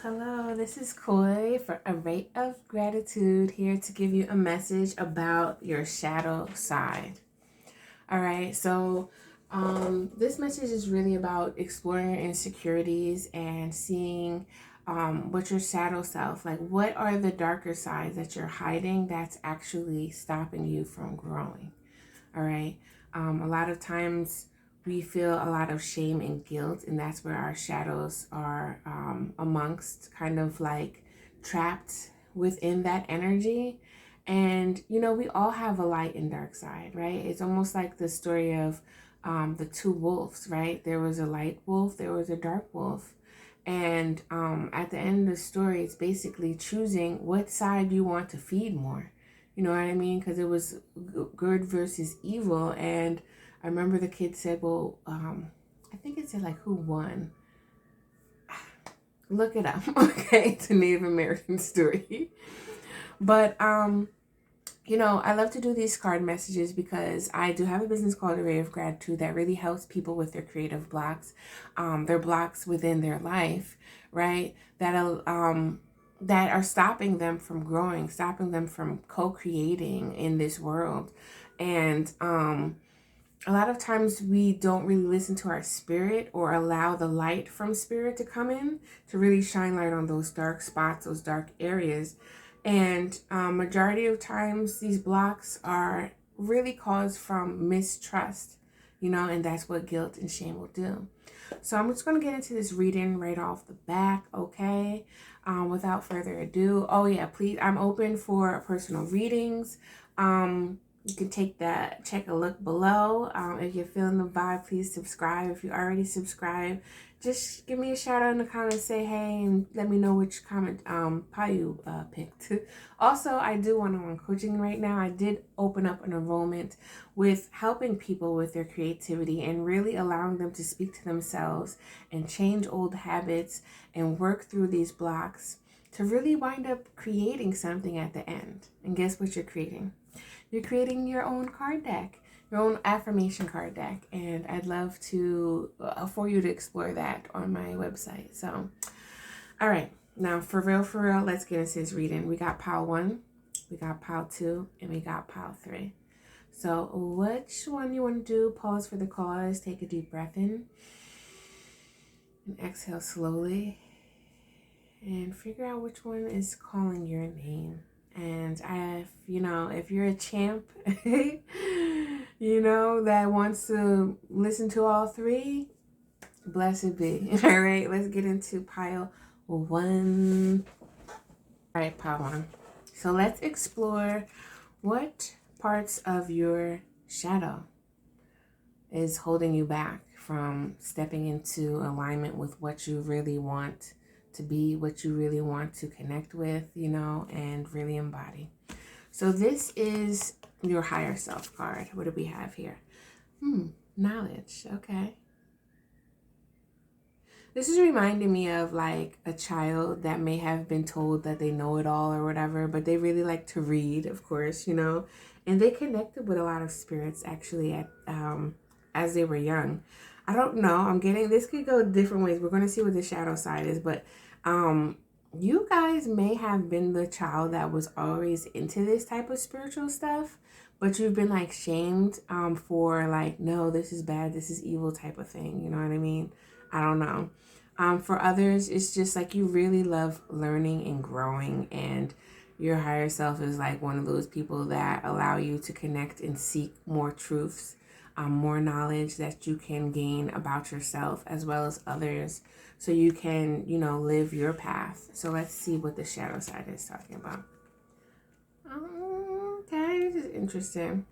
Hello. This is Koi for A Rate of Gratitude, here to give you a message about your shadow side. All right. This message is really about exploring your insecurities and seeing what your shadow self, like what are the darker sides that you're hiding that's actually stopping you from growing. All right. A lot of times we feel a lot of shame and guilt, and that's where our shadows are amongst, kind of like trapped within that energy. And, we all have a light and dark side, right? It's almost like the story of the two wolves, right? There was a light wolf, there was a dark wolf. And at the end of the story, it's basically choosing what side you want to feed more. You know what I mean? Because it was good versus evil. And I remember the kid said, well, I think it said like who won. Look it up, okay? It's a Native American story. But, I love to do these card messages because I do have a business called A Rate of Gratitude that really helps people with their creative blocks, their blocks within their life, right? That are stopping them from growing, stopping them from co-creating in this world. And a lot of times we don't really listen to our spirit or allow the light from spirit to come in to really shine light on those dark spots, those dark areas. And majority of times these blocks are really caused from mistrust, and that's what guilt and shame will do. So I'm just going to get into this reading right off the back, okay? Without further ado. Oh yeah, please, I'm open for personal readings. You can check a look below. If you're feeling the vibe, please subscribe. If you already subscribe, just give me a shout out in the comments, say hey, and let me know which comment pie you picked. Also, I do one-on-one coaching right now. I did open up an enrollment with helping people with their creativity and really allowing them to speak to themselves and change old habits and work through these blocks to really wind up creating something at the end. And guess what you're creating? You're creating your own card deck, your own affirmation card deck. And I'd love to, for you to explore that on my website. So, all right. Now, for real, let's get into this reading. We got pile 1, we got pile 2, and we got pile 3. So which one you want to do? Pause for the cause. Take a deep breath in. And exhale slowly. And figure out which one is calling your name. And if you're a champ, that wants to listen to all 3, blessed be. All right, let's get into pile 1. All right, pile 1. So let's explore what parts of your shadow is holding you back from stepping into alignment with what you really want to be, what you really want to connect with, and really embody. So this is your higher self card. What do we have here? Knowledge. Okay. This is reminding me of like a child that may have been told that they know it all or whatever, but they really like to read, of course, and they connected with a lot of spirits actually at as they were young. I don't know. This could go different ways. We're going to see what the shadow side is, but you guys may have been the child that was always into this type of spiritual stuff, but you've been like shamed for like, no, this is bad, this is evil type of thing. You know what I mean? I don't know. For others, it's just like you really love learning and growing, and your higher self is like one of those people that allow you to connect and seek more truths, more knowledge that you can gain about yourself as well as others, so you can, live your path. So let's see what the shadow side is talking about. Okay, this is interesting.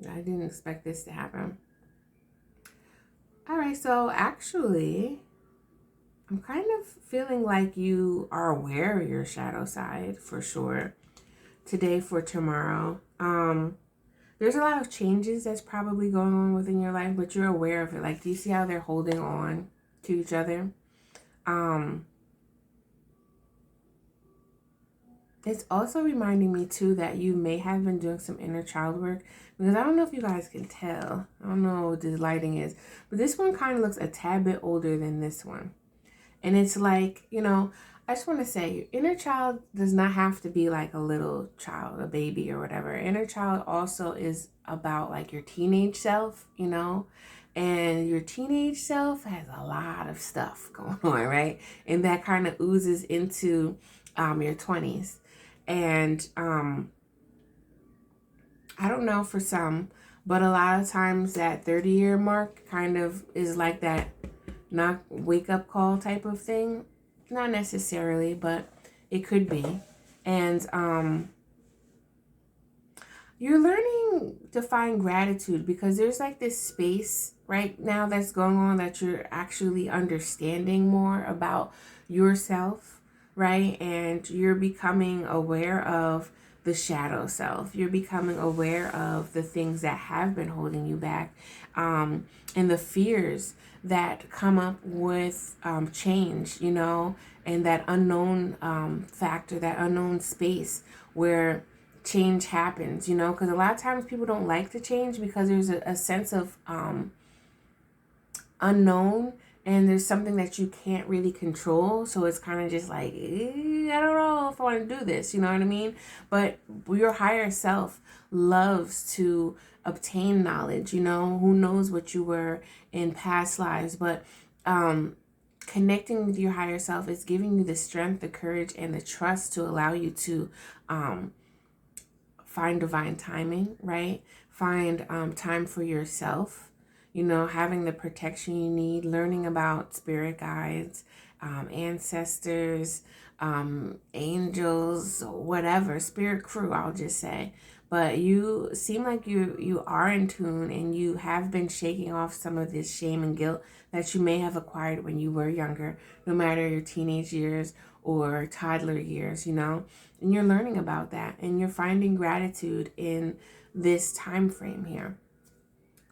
I didn't expect this to happen. All right, so actually, I'm kind of feeling like you are aware of your shadow side for sure. Today for tomorrow. There's a lot of changes that's probably going on within your life, but you're aware of it. Like, do you see how they're holding on to each other? It's also reminding me too that you may have been doing some inner child work, because I don't know if you guys can tell. I don't know what this lighting is, but this one kind of looks a tad bit older than this one. And it's like, I just want to say, your inner child does not have to be like a little child, a baby or whatever. Inner child also is about like your teenage self, you know? And your teenage self has a lot of stuff going on, right? And that kind of oozes into your 20s. And I don't know for some, but a lot of times that 30-year mark kind of is like that not wake up call type of thing. Not necessarily, but it could be. And you're learning to find gratitude because there's like this space right now that's going on that you're actually understanding more about yourself, right? And you're becoming aware of the shadow self. You're becoming aware of the things that have been holding you back, and the fears that come up with change, you know, and that unknown factor, that unknown space where change happens, you know, because a lot of times people don't like to change because there's a sense of unknown, and there's something that you can't really control. So it's kind of just like, I don't know if I want to do this, you know what I mean? But your higher self loves to obtain knowledge, you know, who knows what you were in past lives, but connecting with your higher self is giving you the strength, the courage, and the trust to allow you to find divine timing, right? Find time for yourself, you know, having the protection you need, learning about spirit guides, ancestors, angels, whatever, spirit crew, I'll just say. But you seem like you are in tune, and you have been shaking off some of this shame and guilt that you may have acquired when you were younger, no matter your teenage years or toddler years, you know. And you're learning about that, and you're finding gratitude in this time frame here.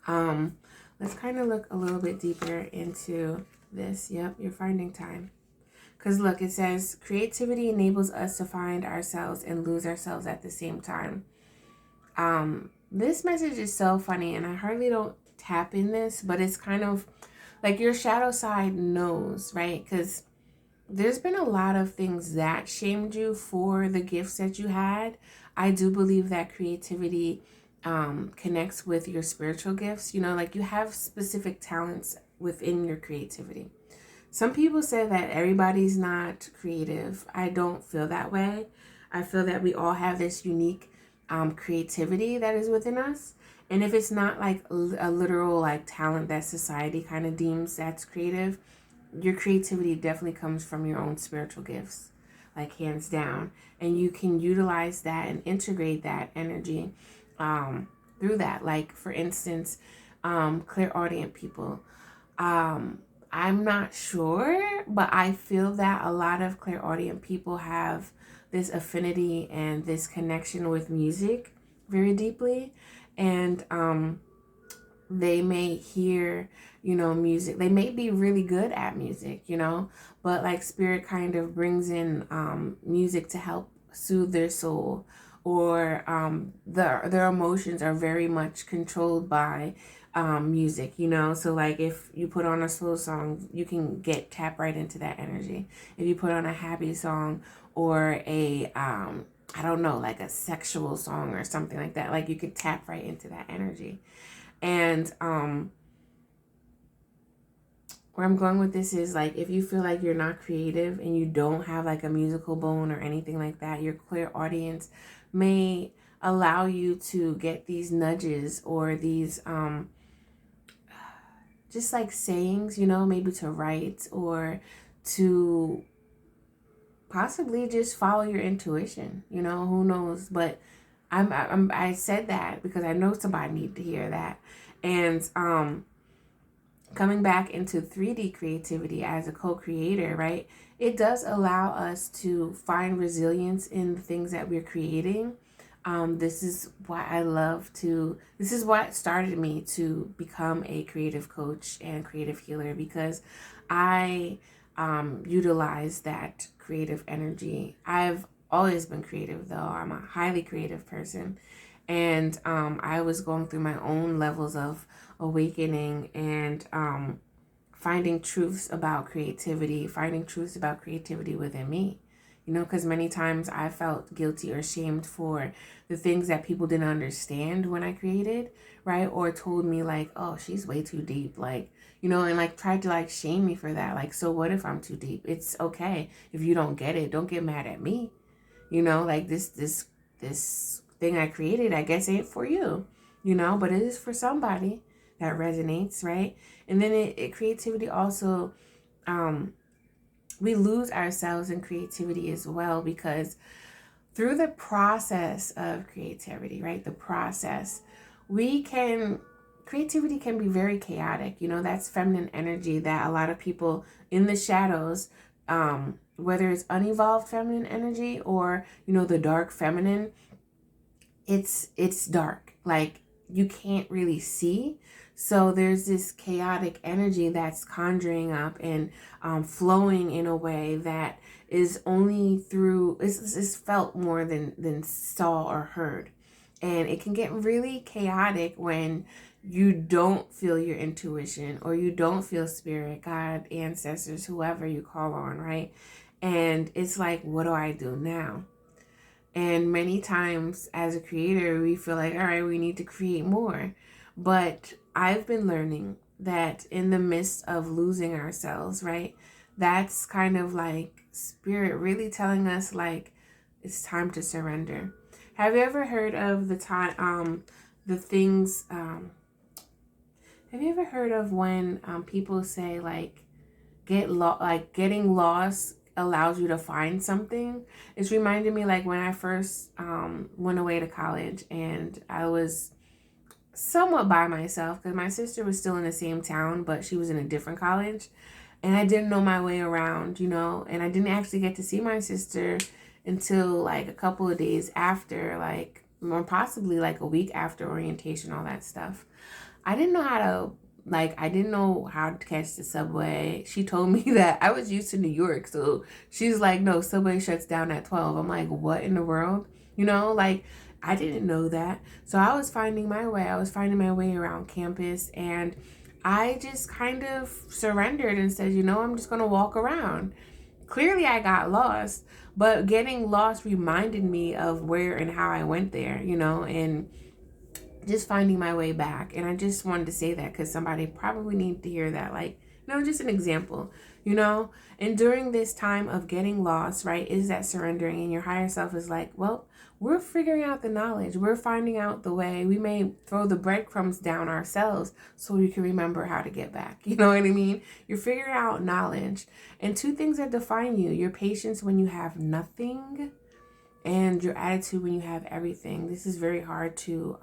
Let's kind of look a little bit deeper into this. Yep, you're finding time. Because look, it says creativity enables us to find ourselves and lose ourselves at the same time. This message is so funny, and I hardly don't tap in this, but it's kind of like your shadow side knows, right? Because there's been a lot of things that shamed you for the gifts that you had. I do believe that creativity connects with your spiritual gifts. You know, like you have specific talents within your creativity. Some people say that everybody's not creative. I don't feel that way. I feel that we all have this unique creativity that is within us. And if it's not like a literal like talent that society kind of deems that's creative, your creativity definitely comes from your own spiritual gifts, like hands down. And you can utilize that and integrate that energy through that. Like for instance, clairaudient people. I'm not sure, but I feel that a lot of clairaudient people have this affinity and this connection with music very deeply. And they may hear, you know, music. They may be really good at music, you know, but like spirit kind of brings in music to help soothe their soul, or their emotions are very much controlled by music, you know. So like if you put on a slow song, you can get tap right into that energy. If you put on a happy song or a I don't know, like a sexual song or something like that, like you could tap right into that energy. And where I'm going with this is like if you feel like you're not creative and you don't have like a musical bone or anything like that, your clairaudience may allow you to get these nudges or these just like sayings, you know, maybe to write or to possibly just follow your intuition, you know, who knows. But I said that because I know somebody need to hear that. And coming back into 3D creativity as a co-creator, right? It does allow us to find resilience in the things that we're creating. This is what started me to become a creative coach and creative healer, because I utilize that creative energy. I've always been creative though. I'm a highly creative person. And I was going through my own levels of awakening and finding truths about creativity, finding truths about creativity within me. You know, because many times I felt guilty or shamed for the things that people didn't understand when I created, right? Or told me like, oh, she's way too deep. Like, you know, and like tried to like shame me for that. Like, so what if I'm too deep? It's okay. If you don't get it, don't get mad at me. You know, like this thing I created, I guess ain't for you, you know, but it is for somebody that resonates, right? And then creativity also, we lose ourselves in creativity as well, because through the process of creativity, right? The process, creativity can be very chaotic. You know, that's feminine energy that a lot of people in the shadows, whether it's unevolved feminine energy or, you know, the dark feminine, it's dark. Like you can't really see. So there's this chaotic energy that's conjuring up and flowing in a way that is only through, is felt more than saw or heard. And it can get really chaotic when you don't feel your intuition, or you don't feel spirit, God, ancestors, whoever you call on, right? And it's like, what do I do now? And many times as a creator, we feel like, all right, we need to create more. But I've been learning that in the midst of losing ourselves, right? That's kind of like spirit really telling us like it's time to surrender. Have you ever heard of the things, have you ever heard of when people say like getting lost allows you to find something? It's reminded me like when I first went away to college, and I was somewhat by myself because my sister was still in the same town, but she was in a different college, and I didn't know my way around, you know, and I didn't actually get to see my sister until like a couple of days after, like, or possibly like a week after orientation, all that stuff. I didn't know how to, I didn't know how to catch the subway. She told me that I was used to New York. So she's like, no, subway shuts down at 12. I'm like, what in the world? You know, like, I didn't know that. So I was finding my way. I was finding my way around campus. And I just kind of surrendered and said, you know, I'm just going to walk around. Clearly, I got lost. But getting lost reminded me of where and how I went there, you know, and just finding my way back. And I just wanted to say that because somebody probably needed to hear that. Like, you know, just an example, you know. And during this time of getting lost, right, is that surrendering, and your higher self is like, well, we're figuring out the knowledge, we're finding out the way. We may throw the breadcrumbs down ourselves so we can remember how to get back. You know what I mean? You're figuring out knowledge. And two things that define you: your patience when you have nothing, and your attitude when you have everything. This is very hard to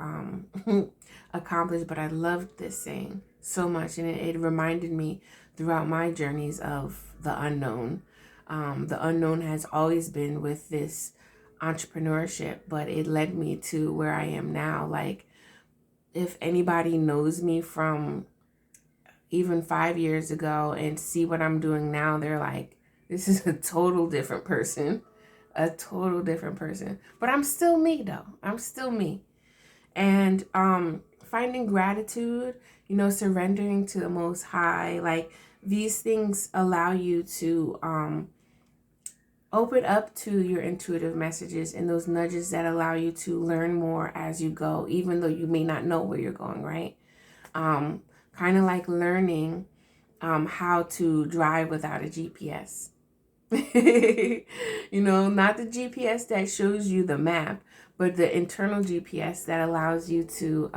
accomplish, but I loved this saying so much, and it reminded me throughout my journeys of the unknown. The unknown has always been with this entrepreneurship, but it led me to where I am now. Like, if anybody knows me from even 5 years ago and see what I'm doing now, they're like, this is a total different person. A total different person. But I'm still me though. I'm still me. And finding gratitude, you know, surrendering to the Most High, like these things allow you to open up to your intuitive messages and those nudges that allow you to learn more as you go, even though you may not know where you're going, right? Kind of like learning how to drive without a GPS. You know, not the GPS that shows you the map, but the internal GPS that allows you to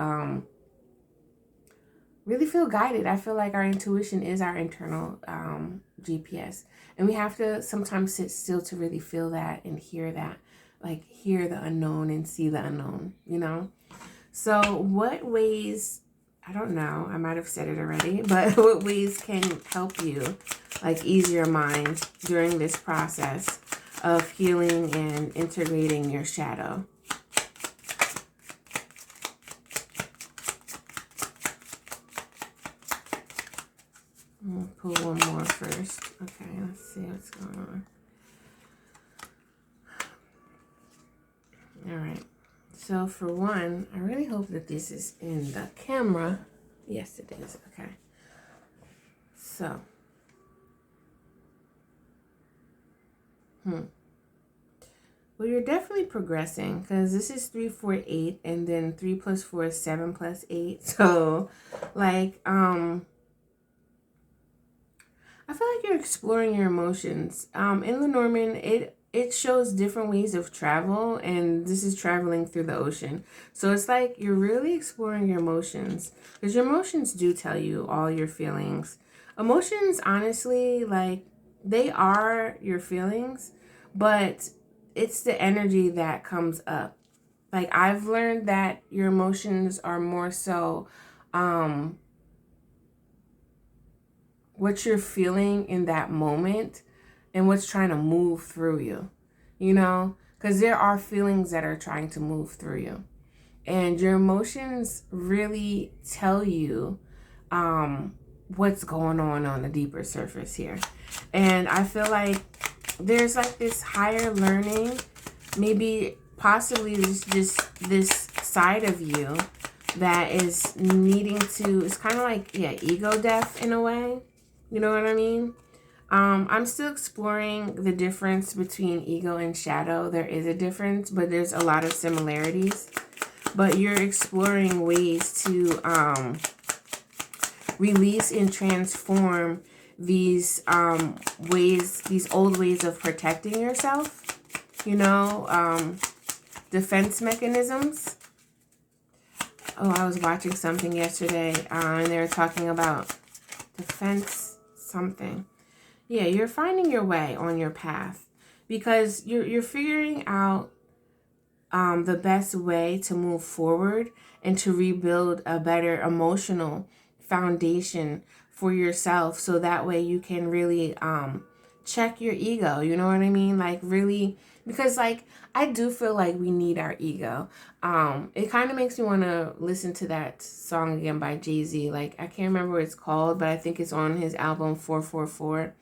really feel guided. I feel like our intuition is our internal GPS, and we have to sometimes sit still to really feel that and hear that, like hear the unknown and see the unknown, you know. So what ways, I don't know, I might have said it already, but what ways can help you like ease your mind during this process of healing and integrating your shadow? I'll pull one more first. Okay, let's see what's going on. All right. So for one, I really hope that this is in the camera. Yes, it is. Okay. So, well, you're definitely progressing because this is 3, 4, 8, and then 3 plus 4 is 7 plus 8. So, like, I feel like you're exploring your emotions. In Lenormand, it shows different ways of travel, and this is traveling through the ocean. So it's like you're really exploring your emotions because your emotions do tell you all your feelings. Emotions, honestly, like they are your feelings, but it's the energy that comes up. Like I've learned that your emotions are more so what you're feeling in that moment and what's trying to move through you, you know, because there are feelings that are trying to move through you, and your emotions really tell you what's going on a deeper surface here. And I feel like there's like this higher learning, maybe possibly this side of you that is needing to, it's kind of like, yeah, ego death in a way. You know what I mean? I'm still exploring the difference between ego and shadow. There is a difference, but there's a lot of similarities. But you're exploring ways to release and transform these these old ways of protecting yourself. You know, defense mechanisms. Oh, I was watching something yesterday, and they were talking about defense something. Yeah, you're finding your way on your path because you're figuring out the best way to move forward and to rebuild a better emotional foundation for yourself, so that way you can really check your ego. You know what I mean? Like really, because like I do feel like we need our ego. It kind of makes me want to listen to that song again by Jay-Z. Like I can't remember what it's called, but I think it's on his album 444.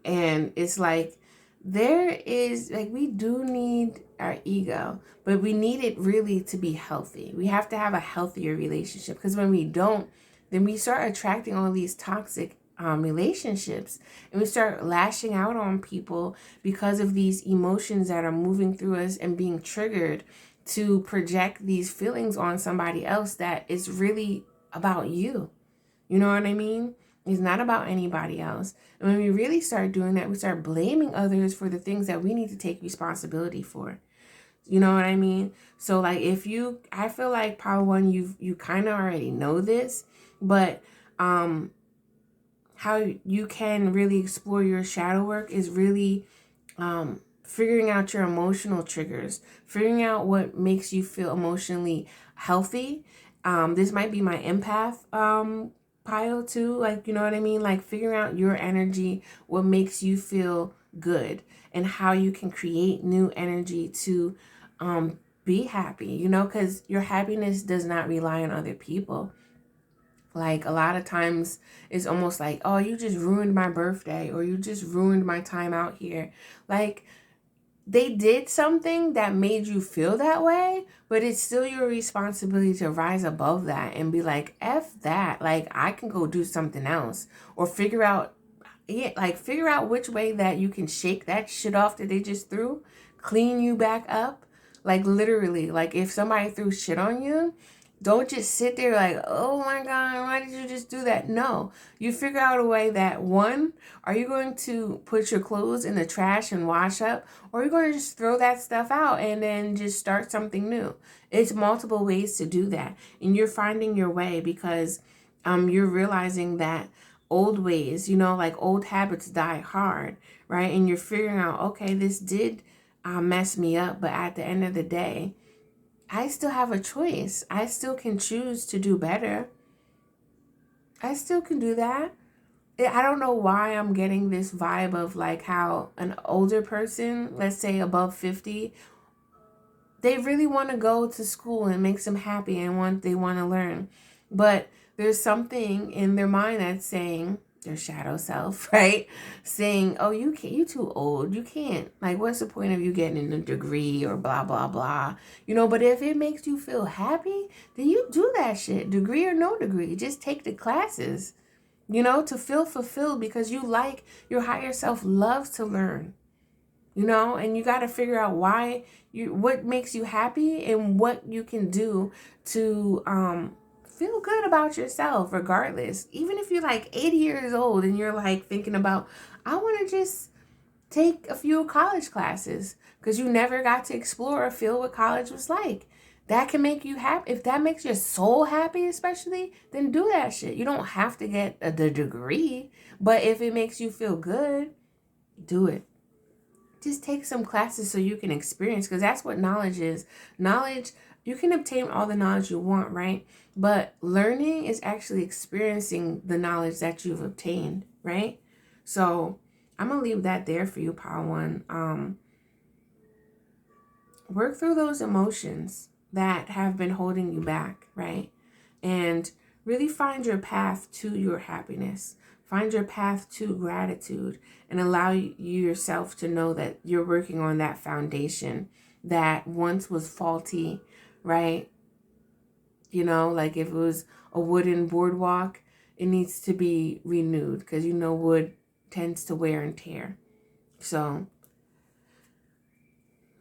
And it's like there is like we do need our ego, but we need it really to be healthy. We have to have a healthier relationship, because when we don't, then we start attracting all these toxic relationships, and we start lashing out on people because of these emotions that are moving through us and being triggered to project these feelings on somebody else that is really about you. You know what I mean? It's not about anybody else. And when we really start doing that, we start blaming others for the things that we need to take responsibility for. You know what I mean? So like I feel like Power One, you kind of already know this, but how you can really explore your shadow work is really figuring out your emotional triggers, figuring out what makes you feel emotionally healthy. This might be my empath pile too, like, you know what I mean? Like figuring out your energy, what makes you feel good, and how you can create new energy to be happy, you know, because your happiness does not rely on other people. Like a lot of times it's almost like, oh, you just ruined my birthday, or you just ruined my time out here. Like they did something that made you feel that way, but it's still your responsibility to rise above that and be like, F that. Like I can go do something else, or figure out which way that you can shake that shit off that they just threw, clean you back up. Like literally, like if somebody threw shit on you, don't just sit there like, oh my God, why did you just do that? No, you figure out a way that, one, are you going to put your clothes in the trash and wash up? Or are you going to just throw that stuff out and then just start something new? It's multiple ways to do that. And you're finding your way because you're realizing that old ways, you know, like old habits die hard, right? And you're figuring out, okay, this did mess me up, but at the end of the day, I still have a choice. I still can choose to do better. I still can do that. I don't know why I'm getting this vibe of like how an older person, let's say above 50, they really want to go to school and makes them happy and they want to learn. But there's something in their mind that's saying, their shadow self, right? Saying, oh, you can't, you too old. You can't. Like, what's the point of you getting a degree or blah, blah, blah? You know, but if it makes you feel happy, then you do that shit. Degree or no degree. Just take the classes. you know, to feel fulfilled, because your higher self loves to learn, you know, and you got to figure out what makes you happy and what you can do to feel good about yourself, regardless. Even if you're like 80 years old and you're like thinking about, I want to just take a few college classes because you never got to explore or feel what college was like. That can make you happy. If that makes your soul happy, especially, then do that shit. You don't have to get the degree, but if it makes you feel good, do it. Just take some classes so you can experience, because that's what knowledge is. Knowledge, you can obtain all the knowledge you want, right? But learning is actually experiencing the knowledge that you've obtained, right? So I'm going to leave that there for you, Power One. Work through those emotions that have been holding you back, right? And really find your path to your happiness. Find your path to gratitude, and allow you yourself to know that you're working on that foundation that once was faulty, right? You know, like if it was a wooden boardwalk, it needs to be renewed, because you know wood tends to wear and tear. So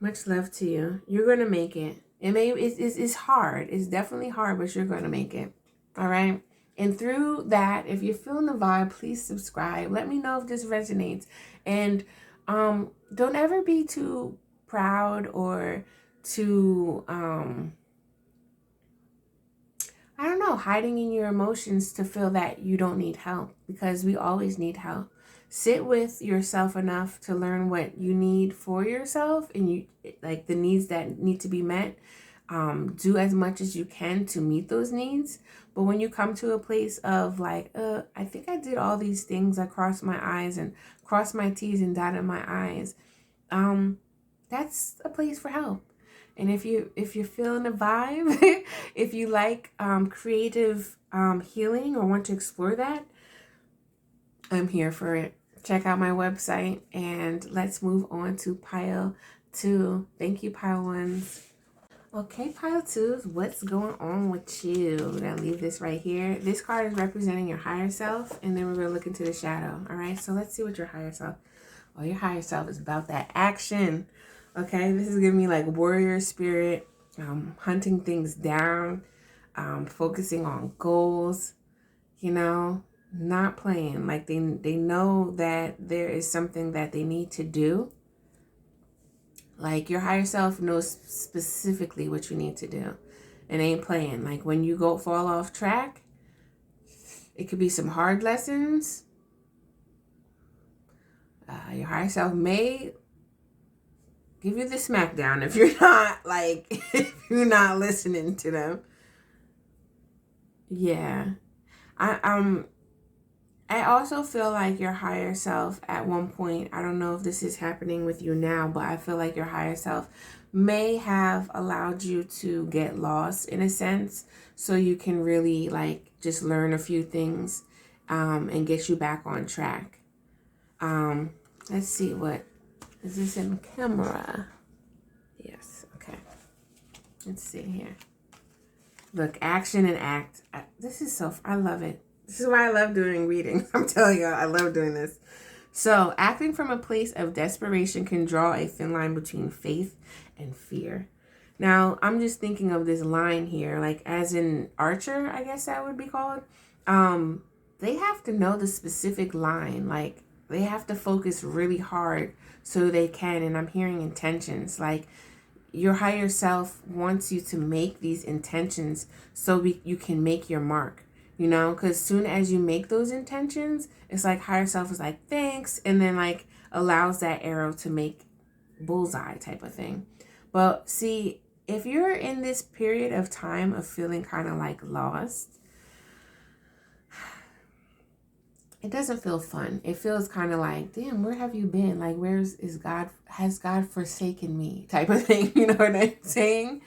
much love to you. You're going to make it. It's hard. It's definitely hard, but you're going to make it. All right. And through that, if you're feeling the vibe, please subscribe. Let me know if this resonates. And don't ever be too proud or too, I don't know, hiding in your emotions to feel that you don't need help, because we always need help. Sit with yourself enough to learn what you need for yourself, and you like the needs that need to be met. Do as much as you can to meet those needs. But when you come to a place of like, I think I did all these things, I crossed my I's and crossed my T's and dotted my I's, that's a place for help. And if you're feeling the vibe, if you like creative healing or want to explore that, I'm here for it. Check out my website, and let's move on to pile 2. Thank you, pile 1s. Okay, pile 2s, what's going on with you? We're going to leave this right here. This card is representing your higher self, and then we're going to look into the shadow. All right, so let's see what your higher self, your higher self is about that action. Okay, this is giving me like warrior spirit, hunting things down, focusing on goals, you know, not playing. Like they know that there is something that they need to do. Like your higher self knows specifically what you need to do and ain't playing. Like when you fall off track, it could be some hard lessons. Your higher self may give you the smackdown if you're not if you're not listening to them. Yeah. I also feel like your higher self at one point, I don't know if this is happening with you now, but I feel like your higher self may have allowed you to get lost in a sense, so you can really just learn a few things and get you back on track. Let's see, what is this in camera? Yes, okay. Let's see here. Look, action and act. This is I love it. This is why I love doing readings. I'm telling you, I love doing this. So, acting from a place of desperation can draw a thin line between faith and fear. Now, I'm just thinking of this line here, like as in Archer, I guess that would be called. They have to know the specific line. Like, they have to focus really hard so they can. And I'm hearing intentions. Like, your higher self wants you to make these intentions so you can make your mark. You know, because soon as you make those intentions, it's like higher self is like, thanks. And then allows that arrow to make bullseye type of thing. But see, if you're in this period of time of feeling kind of lost, it doesn't feel fun. It feels kind of like, damn, where have you been? Like, is God? Has God forsaken me? Type of thing. You know what I'm saying?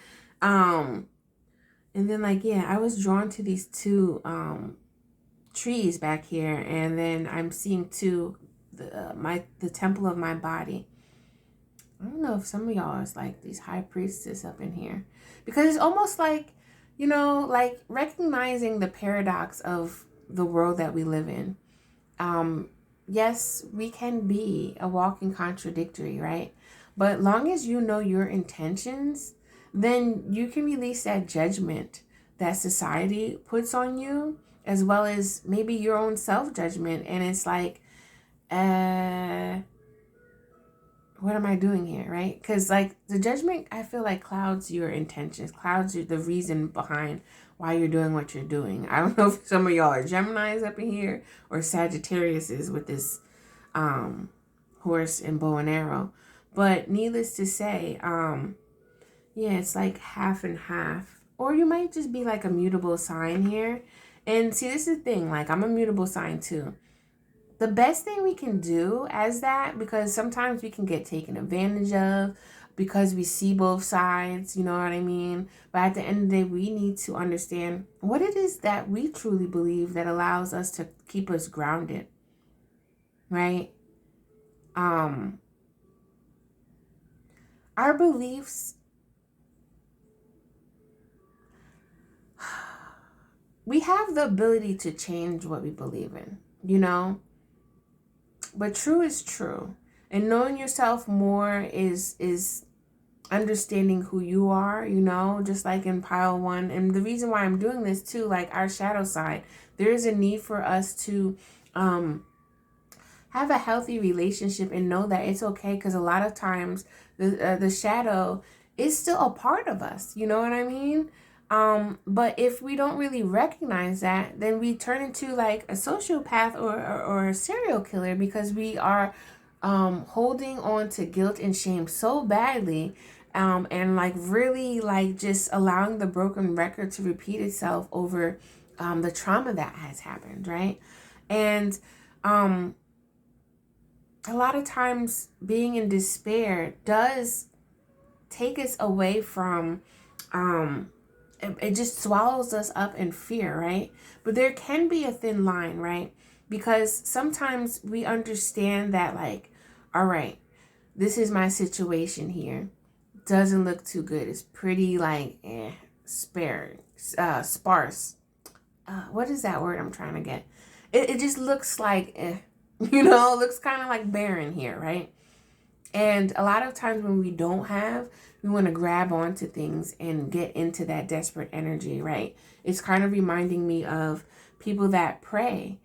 And then I was drawn to these 2 trees back here, and then I'm seeing 2, the temple of my body. I don't know if some of y'all is these high priestess up in here, because it's almost recognizing the paradox of the world that we live in. Yes, we can be a walking contradictory, right? But long as you know your intentions, then you can release that judgment that society puts on you, as well as maybe your own self-judgment. And it's like, what am I doing here, right? Because like the judgment, I feel like clouds your intentions, clouds the reason behind why you're doing what you're doing. I don't know if some of y'all are Geminis up in here or Sagittariuses with this horse and bow and arrow. But needless to say, yeah, it's like half and half. Or you might just be like a mutable sign here. And see, this is the thing, like I'm a mutable sign too. The best thing we can do as that, because sometimes we can get taken advantage of because we see both sides, you know what I mean? But at the end of the day, we need to understand what it is that we truly believe that allows us to keep us grounded, right? Our beliefs, we have the ability to change what we believe in, you know? But true is true. And knowing yourself more is understanding who you are, you know, just like in pile one. And the reason why I'm doing this too, like our shadow side, there is a need for us to have a healthy relationship and know that it's okay, because a lot of times the shadow is still a part of us, you know what I mean? But if we don't really recognize that, then we turn into like a sociopath or a serial killer, because we are holding on to guilt and shame so badly, and like really like just allowing the broken record to repeat itself over the trauma that has happened, right? And a lot of times being in despair does take us away from it just swallows us up in fear, right? But there can be a thin line, right? Because sometimes we understand that, like, all right, this is my situation here. Doesn't look too good. It's pretty like sparse. What is that word I'm trying to get? It just looks like you know, it looks kind of like barren here, right? And a lot of times when we don't have, we want to grab onto things and get into that desperate energy, right? It's kind of reminding me of people that pray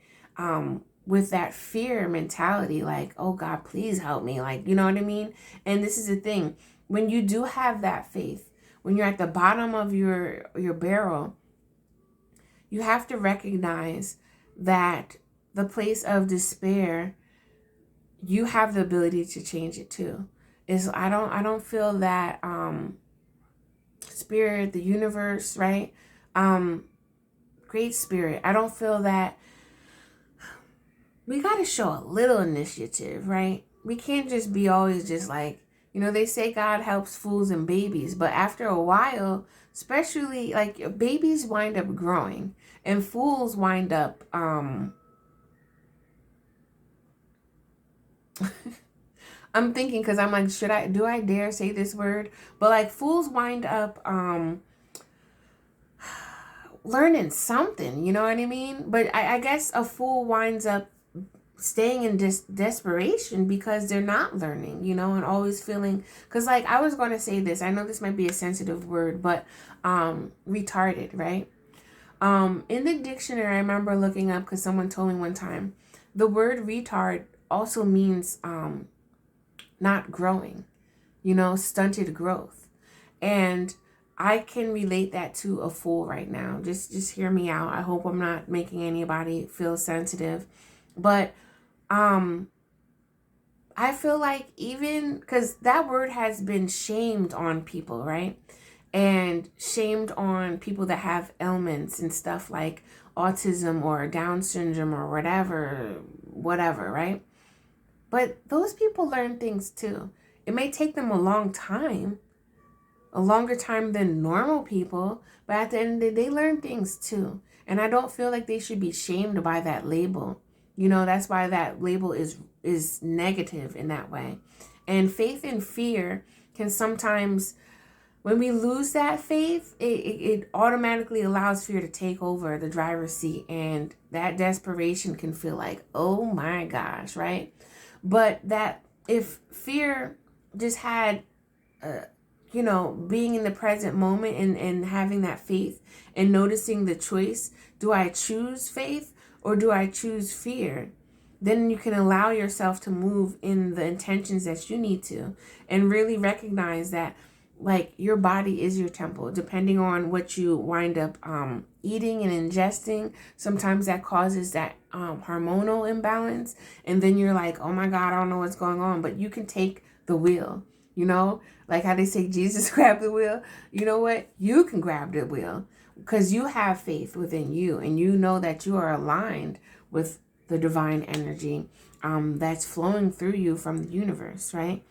with that fear mentality, like, oh God, please help me. Like, you know what I mean? And this is the thing. When you do have that faith, when you're at the bottom of your barrel, you have to recognize that the place of despair, you have the ability to change it too. I don't feel that spirit, the universe, right? Great spirit. I don't feel that we got to show a little initiative, right? We can't just be always just like, you know, they say God helps fools and babies, but after a while, especially like babies wind up growing and fools wind up I'm thinking, because I'm like, do I dare say this word? But like fools wind up learning something, you know what I mean? But I guess a fool winds up staying in desperation because they're not learning, you know, and always feeling, because like I was going to say this, I know this might be a sensitive word, but retarded, right? In the dictionary, I remember looking up, because someone told me one time, the word retard also means not growing, you know, stunted growth. And I can relate that to a fool right now. Just hear me out. I hope I'm not making anybody feel sensitive. But I feel like, even because that word has been shamed on people, right? And shamed on people that have ailments and stuff like autism or Down syndrome or whatever, right? But those people learn things too. It may take them a long time, a longer time than normal people, but at the end of the day, they learn things too. And I don't feel like they should be shamed by that label. You know, that's why that label is negative in that way. And faith and fear can sometimes when we lose that faith, it automatically allows fear to take over the driver's seat. And that desperation can feel like, oh my gosh, right? But that if fear just had, being in the present moment and having that faith and noticing the choice, do I choose faith or do I choose fear? Then you can allow yourself to move in the intentions that you need to, and really recognize that, like, your body is your temple. Depending on what you wind up eating and ingesting, sometimes that causes that hormonal imbalance, and then you're like, oh my God, I don't know what's going on. But you can take the wheel, like how they say Jesus grabbed the wheel. You know what? You can grab the wheel because you have faith within you, and you know that you are aligned with the divine energy that's flowing through you from the universe, right?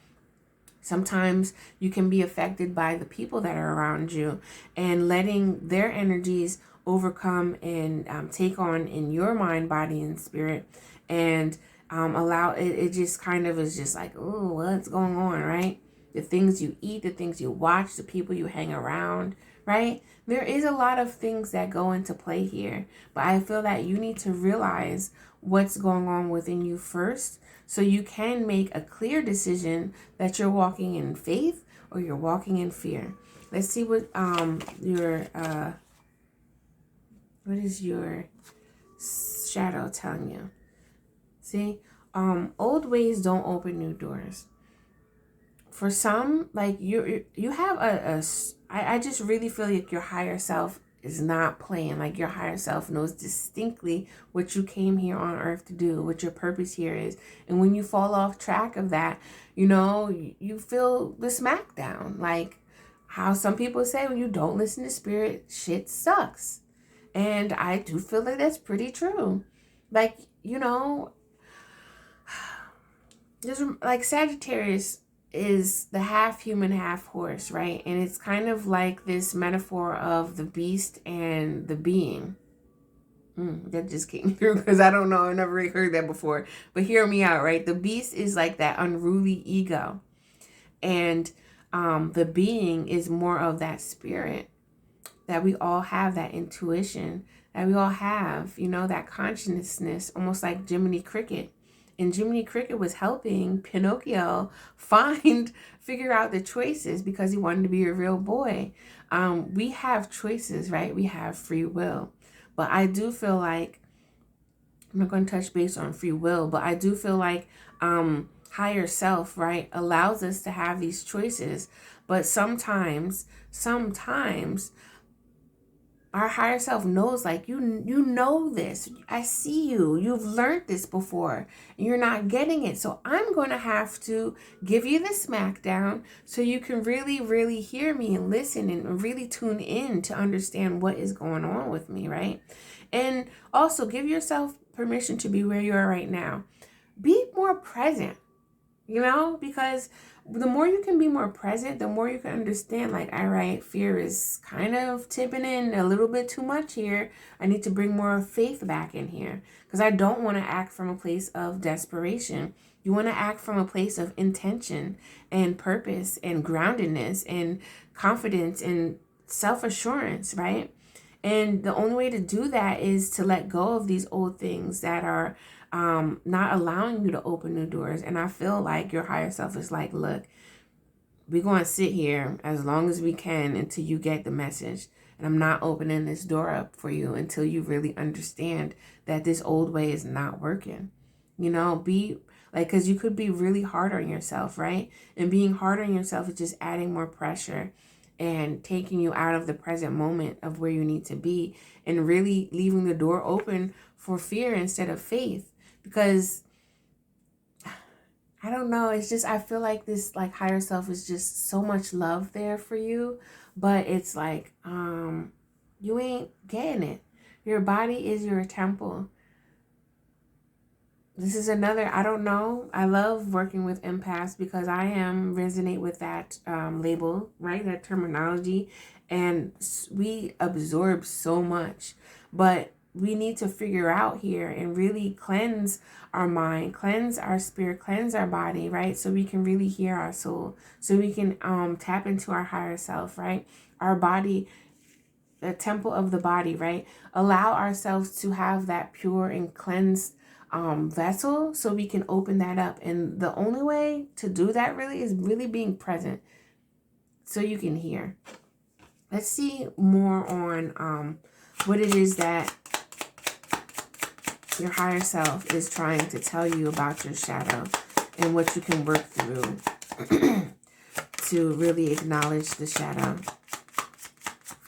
Sometimes you can be affected by the people that are around you, and letting their energies overcome and take on in your mind, body, and spirit, and allow it just kind of is just like, oh, what's going on, right? The things you eat, the things you watch, the people you hang around, right? There is a lot of things that go into play here, but I feel that you need to realize what's going on within you first, so you can make a clear decision that you're walking in faith or you're walking in fear. Let's see what what is your shadow telling you? See, old ways don't open new doors. For some, like you have I just really feel like your higher self is not playing. Like, your higher self knows distinctly what you came here on earth to do, what your purpose here is. And when you fall off track of that, you feel the smackdown. Like how some people say, when you don't listen to spirit, shit sucks. And I do feel like that's pretty true. Like, just like Sagittarius is the half human, half horse, right? And it's kind of like this metaphor of the beast and the being. That just came through because I don't know, I've never really heard that before. But hear me out, right? The beast is like that unruly ego. And the being is more of that spirit, that we all have, that intuition, that we all have, that consciousness, almost like Jiminy Cricket. And Jiminy Cricket was helping Pinocchio figure out the choices because he wanted to be a real boy. We have choices, right? We have free will. But I do feel like, I'm not going to touch base on free will, but I do feel like higher self, right, allows us to have these choices. But sometimes our higher self knows, like, you know this. I see you. You've learned this before. And you're not getting it. So I'm going to have to give you the smackdown so you can really, really hear me and listen and really tune in to understand what is going on with me, right? And also give yourself permission to be where you are right now. Be more present, because the more you can be more present, the more you can understand, like, all right, fear is kind of tipping in a little bit too much here. I need to bring more faith back in here because I don't want to act from a place of desperation. You want to act from a place of intention and purpose and groundedness and confidence and self-assurance, right? And the only way to do that is to let go of these old things that are not allowing you to open new doors. And I feel like your higher self is like, look, we're going to sit here as long as we can until you get the message. And I'm not opening this door up for you until you really understand that this old way is not working. Be like, because you could be really hard on yourself, right? And being hard on yourself is just adding more pressure and taking you out of the present moment of where you need to be, and really leaving the door open for fear instead of faith. Because I don't know, it's just, I feel like this, like, higher self is just so much love there for you, but it's like, you ain't getting it. Your body is your temple. This is another, I don't know. I love working with empaths because I resonate with that label, right? That terminology. And we absorb so much. But we need to figure out here and really cleanse our mind, cleanse our spirit, cleanse our body, right? So we can really hear our soul, so we can tap into our higher self, right? Our body, the temple of the body, right? Allow ourselves to have that pure and cleansed vessel so we can open that up. And the only way to do that really is really being present so you can hear. Let's see more on what it is that your higher self is trying to tell you about your shadow and what you can work through to really acknowledge the shadow.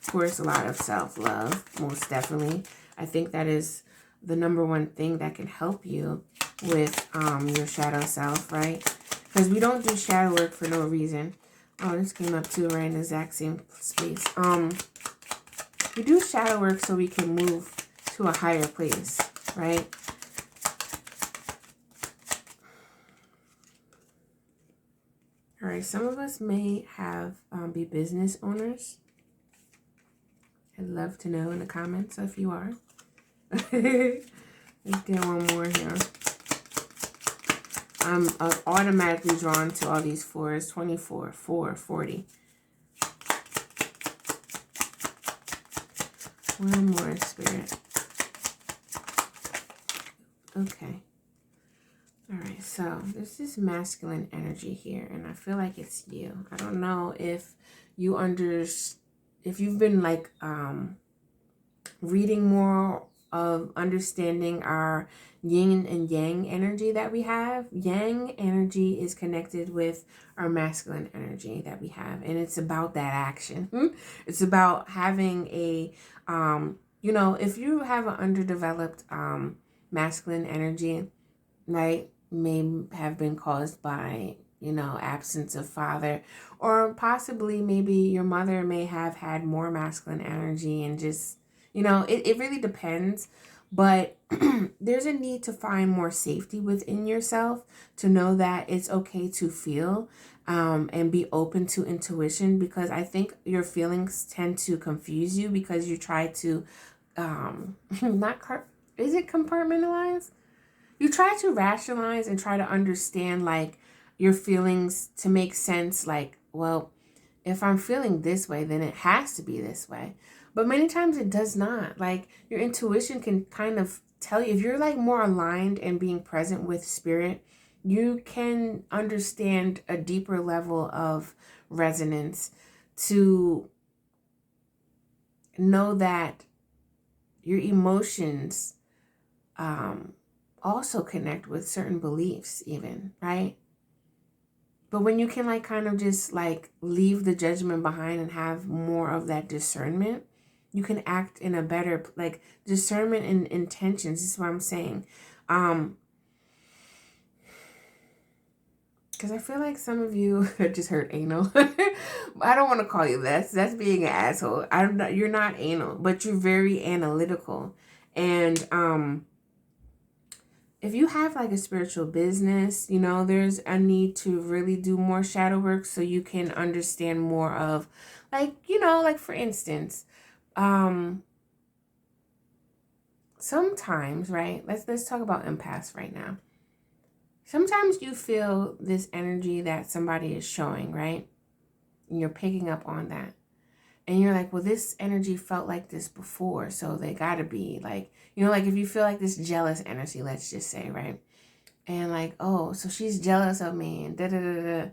Of course, a lot of self-love, most definitely. I think that is the number one thing that can help you with your shadow self, right? Because we don't do shadow work for no reason. Oh, this came up too, right in the exact same space. We do shadow work so we can move to a higher place, right? All right, some of us may have be business owners. I'd love to know in the comments if you are. Let's get one more here. I'm automatically drawn to all these fours. 24, 4, 40. One more, Spirit. Okay. All right, so this is masculine energy here, and I feel like it's you. I don't know if you if you've been like reading more of understanding our yin and yang energy that we have. Yang energy is connected with our masculine energy that we have, and it's about that action. It's about having a you know, if you have an underdeveloped masculine energy, right, may have been caused by, you know, absence of father, or possibly maybe your mother may have had more masculine energy, and just, you know, it really depends. But there's a need to find more safety within yourself, to know that it's okay to feel and be open to intuition, because I think your feelings tend to confuse you because you try to is it compartmentalize? You try to rationalize and try to understand like your feelings to make sense, like, well, if I'm feeling this way, then it has to be this way. But many times it does not. Like, your intuition can kind of tell you, if you're like more aligned and being present with spirit, you can understand a deeper level of resonance to know that your emotions also connect with certain beliefs even, right? But when you can like kind of just like leave the judgment behind and have more of that discernment, you can act in a better, like, discernment and intentions. This is what I'm saying. Because I feel like some of you just heard anal. I don't want to call you that. That's being an asshole. You're not anal, but you're very analytical. And if you have like a spiritual business, you know, there's a need to really do more shadow work so you can understand more of, like, you know, like for instance, sometimes, right? Let's talk about empaths right now. Sometimes you feel this energy that somebody is showing, right? And you're picking up on that. And you're like, well, this energy felt like this before, so they gotta be like, you know, like if you feel like this jealous energy, let's just say, right? And like, oh, so she's jealous of me and da da da da.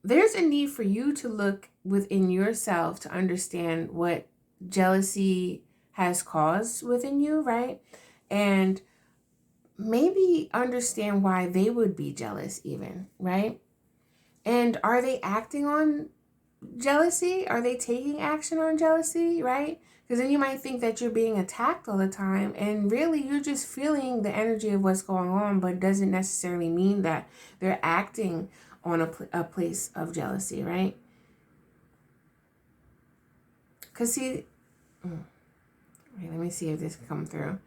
There's a need for you to look within yourself to understand what jealousy has caused within you, right? And maybe understand why they would be jealous even, right? And are they acting on jealousy? Are they taking action on jealousy, right? Because then you might think that you're being attacked all the time, and really you're just feeling the energy of what's going on, but it doesn't necessarily mean that they're acting on a place of jealousy, right? Because see, wait, let me see if this can come through.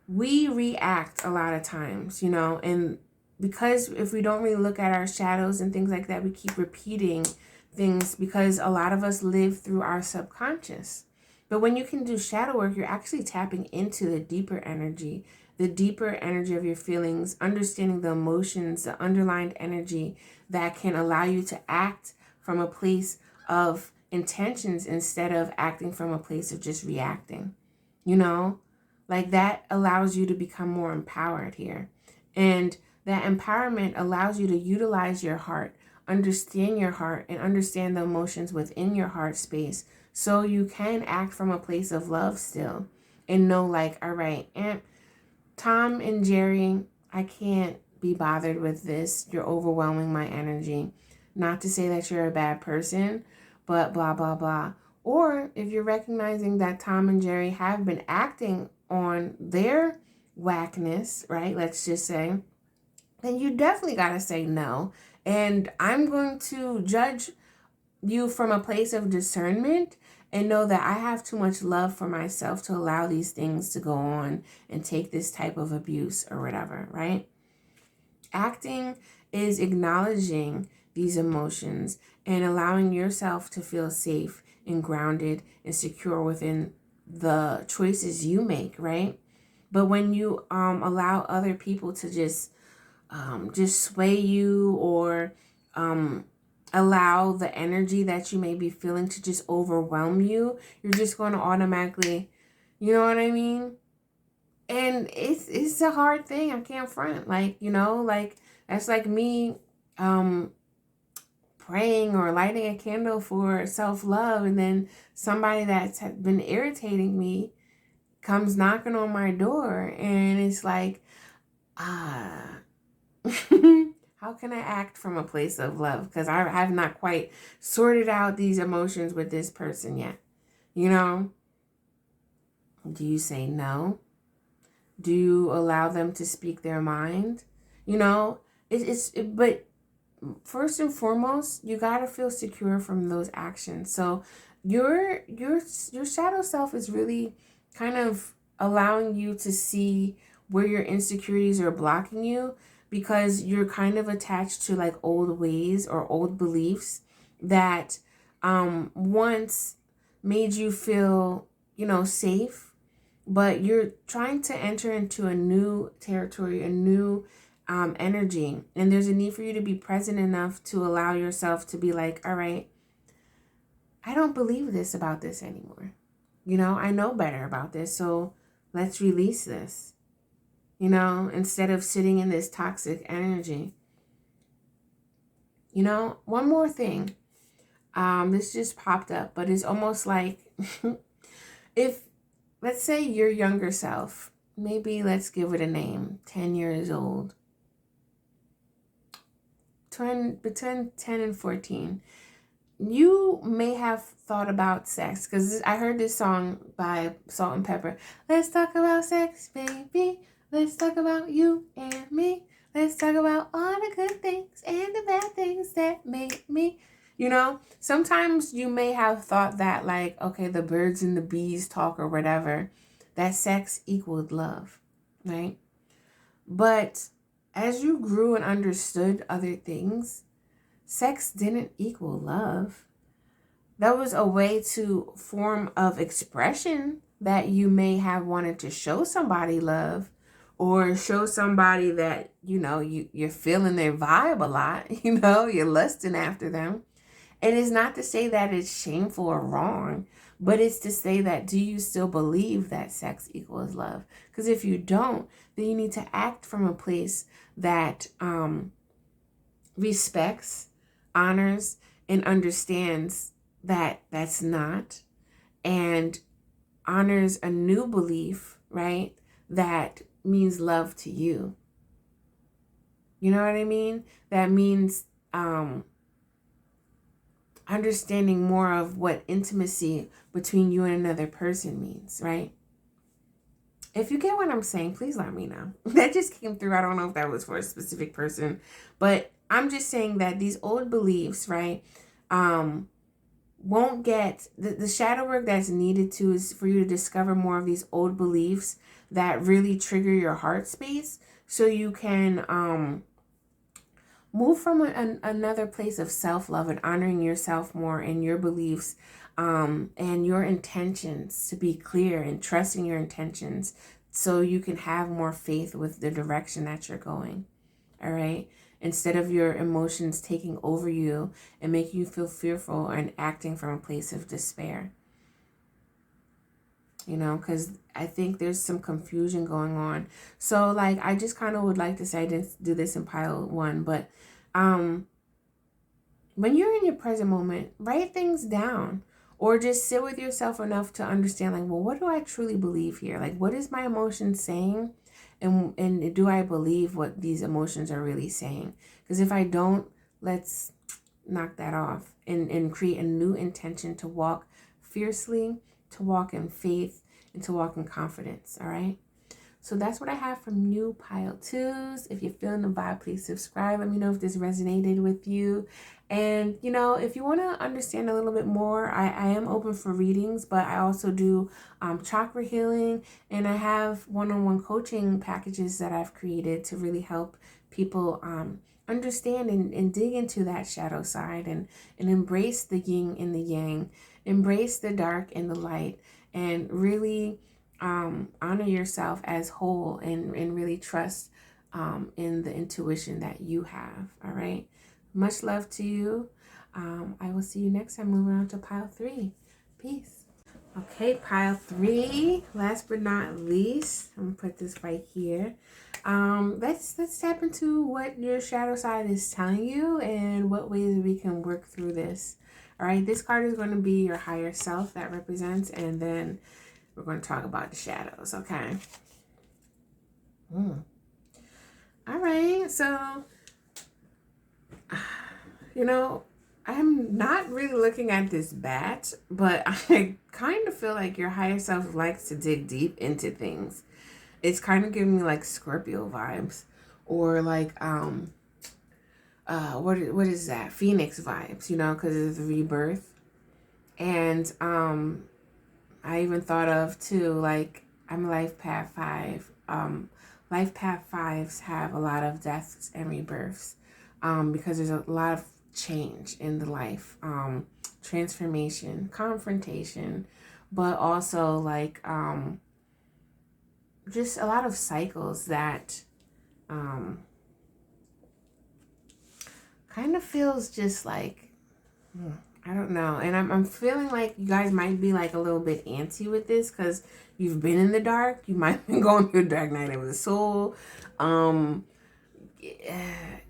We react a lot of times, you know, and because if we don't really look at our shadows and things like that, we keep repeating things because a lot of us live through our subconscious. But when you can do shadow work, you're actually tapping into the deeper energy of your feelings, understanding the emotions, the underlying energy that can allow you to act from a place of intentions instead of acting from a place of just reacting. You know, like that allows you to become more empowered here. And that empowerment allows you to utilize your heart, understand your heart, and understand the emotions within your heart space so you can act from a place of love still and know, like, all right, Tom and Jerry, I can't be bothered with this. You're overwhelming my energy. Not to say that you're a bad person, but blah, blah, blah. Or if you're recognizing that Tom and Jerry have been acting on their whackness, right? Let's just say, then you definitely got to say no. And I'm going to judge you from a place of discernment and know that I have too much love for myself to allow these things to go on and take this type of abuse or whatever, right? Acting is acknowledging these emotions and allowing yourself to feel safe and grounded and secure within the choices you make, right? But when you allow other people to just sway you or allow the energy that you may be feeling to just overwhelm you, you're just going to automatically, you know what I mean? And it's a hard thing. I can't front. Like, you know, like that's like me praying or lighting a candle for self-love, and then somebody that's been irritating me comes knocking on my door, and it's like, how can I act from a place of love? Because I have not quite sorted out these emotions with this person yet. You know? Do you say no? Do you allow them to speak their mind? You know, but first and foremost, you got to feel secure from those actions. So your shadow self is really kind of allowing you to see where your insecurities are blocking you, because you're kind of attached to like old ways or old beliefs that once made you feel, you know, safe, but you're trying to enter into a new territory, a new energy. And there's a need for you to be present enough to allow yourself to be like, all right, I don't believe this about this anymore. You know, I know better about this. So let's release this, you know, instead of sitting in this toxic energy. You know, one more thing. This just popped up, but it's almost like if, let's say your younger self, maybe let's give it a name, 10 years old, between 10 and 14, you may have thought about sex, because I heard this song by Salt and Pepper. Let's talk about sex, baby. Let's talk about you and me. Let's talk about all the good things and the bad things that make me. You know, sometimes you may have thought that, like, okay, the birds and the bees talk or whatever, that sex equaled love, right? But as you grew and understood other things, sex didn't equal love. That was a way to form of expression that you may have wanted to show somebody love, or show somebody that, you know, you're feeling their vibe a lot, you know, you're lusting after them. And it's not to say that it's shameful or wrong, but it's to say that, do you still believe that sex equals love? Because if you don't, then you need to act from a place that respects, honors, and understands that that's not, and honors a new belief, right? That means love to you. You know what I mean? That means understanding more of what intimacy between you and another person means, right? If you get what I'm saying, please let me know. That just came through. I don't know if that was for a specific person, but I'm just saying that these old beliefs, right, won't get the shadow work that's needed to is for you to discover more of these old beliefs that really trigger your heart space, so you can move from another place of self-love and honoring yourself more and your beliefs and your intentions to be clear and trusting your intentions so you can have more faith with the direction that you're going. All right. Instead of your emotions taking over you and making you feel fearful and acting from a place of despair. You know, because I think there's some confusion going on. So like, I just kind of would like to say, I didn't do this in pile 1, but when you're in your present moment, write things down or just sit with yourself enough to understand, like, well, what do I truly believe here? Like, what is my emotion saying? And do I believe what these emotions are really saying? Because if I don't, let's knock that off and create a new intention to walk fiercely, to walk in faith, and to walk in confidence. All right. So that's what I have from new pile 2s. If you're feeling the vibe, please subscribe. Let me know if this resonated with you. And, you know, if you want to understand a little bit more, I am open for readings, but I also do chakra healing. And I have one-on-one coaching packages that I've created to really help people understand and dig into that shadow side and embrace the yin and the yang, embrace the dark and the light, and really honor yourself as whole and really trust in the intuition that you have. All right. Much love to you. I will see you next time. Moving on to pile 3. Peace. Okay, pile 3. Last but not least, I'm gonna put this right here. Let's tap into what your shadow side is telling you and what ways we can work through this. All right, this card is going to be your higher self that represents, and then we're going to talk about the shadows, okay? All right, so, you know, I'm not really looking at this bat, but I kind of feel like your higher self likes to dig deep into things. It's kind of giving me like Scorpio vibes, or like, what is that? Phoenix vibes, you know, because it's rebirth. And, I even thought of too, like, I'm life path 5. Life path 5s have a lot of deaths and rebirths, because there's a lot of change in the life, transformation, confrontation, but also like, just a lot of cycles that, kind of feels just like, I don't know. And I'm feeling like you guys might be like a little bit antsy with this because you've been in the dark. You might have been going through a dark night of the soul.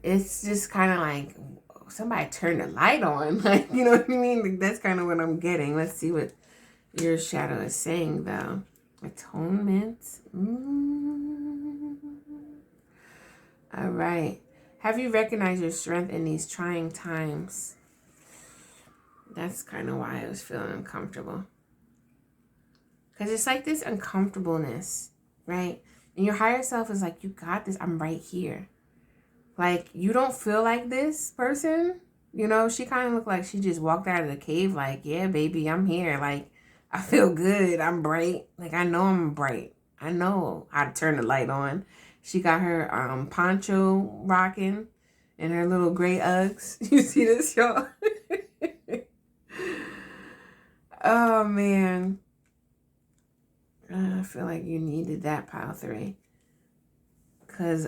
It's just kind of like somebody turned the light on. Like, you know what I mean? Like, that's kind of what I'm getting. Let's see what your shadow is saying, though. Atonement. All right. Have you recognized your strength in these trying times? That's kind of why I was feeling uncomfortable. Because it's like this uncomfortableness, right? And your higher self is like, you got this. I'm right here. Like, you don't feel like this person. You know, she kind of looked like she just walked out of the cave like, yeah, baby, I'm here. Like, I feel good. I'm bright. Like, I know I'm bright. I know how to turn the light on. She got her poncho rocking and her little gray Uggs. You see this, y'all? Oh, man. I feel like you needed that, pile 3. Because,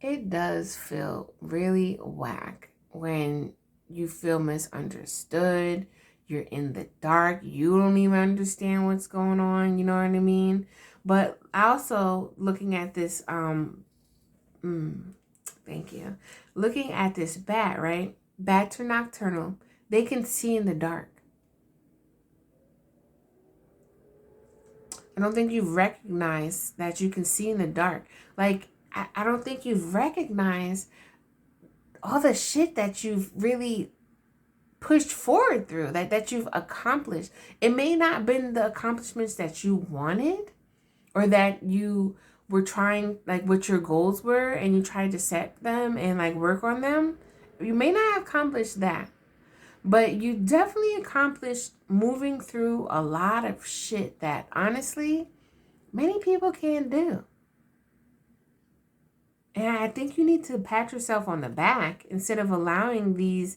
it does feel really whack when you feel misunderstood. You're in the dark. You don't even understand what's going on. You know what I mean? But also looking at this, thank you. Looking at this bat, right? Bats are nocturnal. They can see in the dark. I don't think you've recognized that you can see in the dark. Like, I don't think you've recognized all the shit that you've really pushed forward through, that you've accomplished. It may not have been the accomplishments that you wanted or that you were trying, like what your goals were, and you tried to set them and like work on them. You may not have accomplished that, but you definitely accomplished moving through a lot of shit that honestly many people can't do. And I think you need to pat yourself on the back instead of allowing these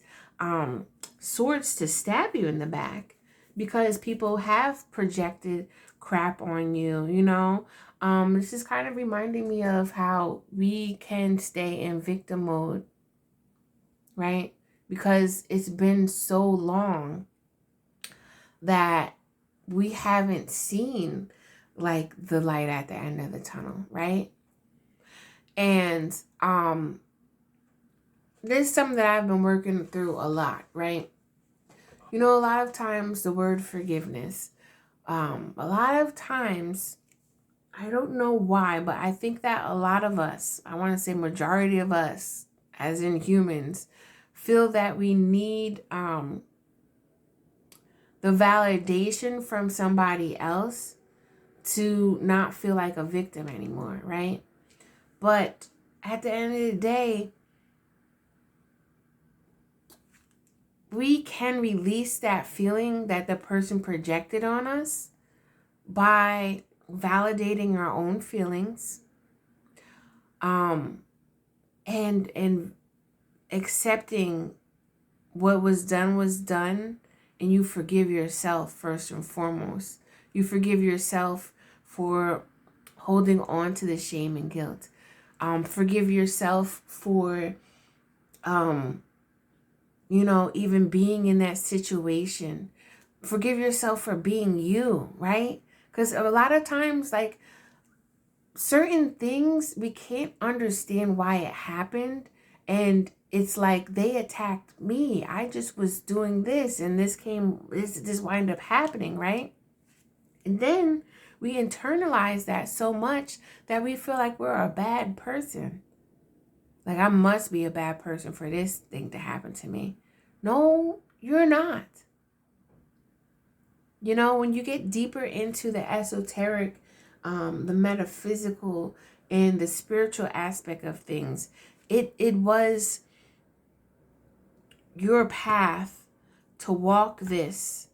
swords to stab you in the back, because people have projected crap on you, you know. This is kind of reminding me of how we can stay in victim mode, right? Because it's been so long that we haven't seen like the light at the end of the tunnel, right? And this is something that I've been working through a lot, right? You know, a lot of times the word forgiveness, a lot of times, I don't know why, but I think that a lot of us, I want to say majority of us, as in humans, feel that we need the validation from somebody else to not feel like a victim anymore, right? But at the end of the day, we can release that feeling that the person projected on us by validating our own feelings, and accepting what was done, and you forgive yourself first and foremost. You forgive yourself for holding on to the shame and guilt. Forgive yourself for even being in that situation. Forgive yourself for being you, right? Because a lot of times, like, certain things, we can't understand why it happened. And it's like, they attacked me. I just was doing this, and this wound up happening, right? And then we internalize that so much that we feel like we're a bad person. Like, I must be a bad person for this thing to happen to me. No, you're not. You know, when you get deeper into the esoteric, the metaphysical, and the spiritual aspect of things, it was your path to walk this,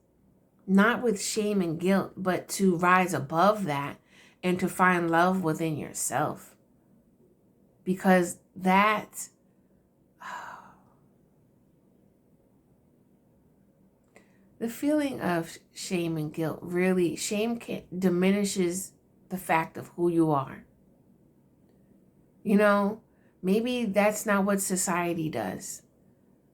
not with shame and guilt, but to rise above that and to find love within yourself. Because that, the feeling of shame and guilt, really, shame diminishes the fact of who you are. You know, maybe that's not what society does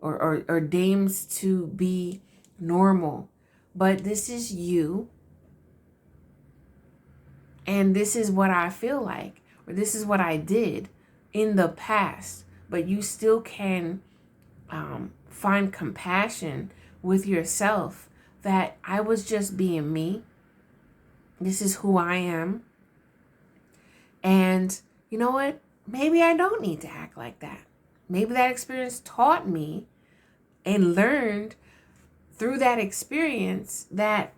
or deems to be normal, but this is you, and this is what I feel like, or this is what I did in the past. But you still can find compassion with yourself that I was just being me. This is who I am. And you know what? Maybe I don't need to act like that. Maybe that experience taught me and learned through that experience that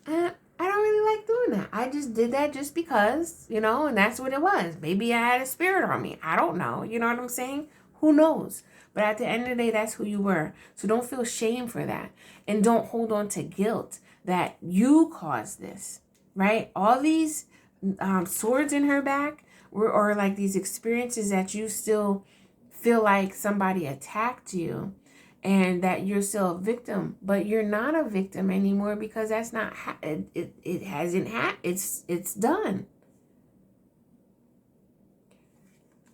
I don't really like doing that. I just did that just because, and that's what it was. Maybe I had a spirit on me. I don't know. You know what I'm saying? Who knows? But at the end of the day, that's who you were. So don't feel shame for that. And don't hold on to guilt that you caused this, right? All these swords in her back or like these experiences that you still feel like somebody attacked you and that you're still a victim, but you're not a victim anymore, because that's not, it hasn't it's done.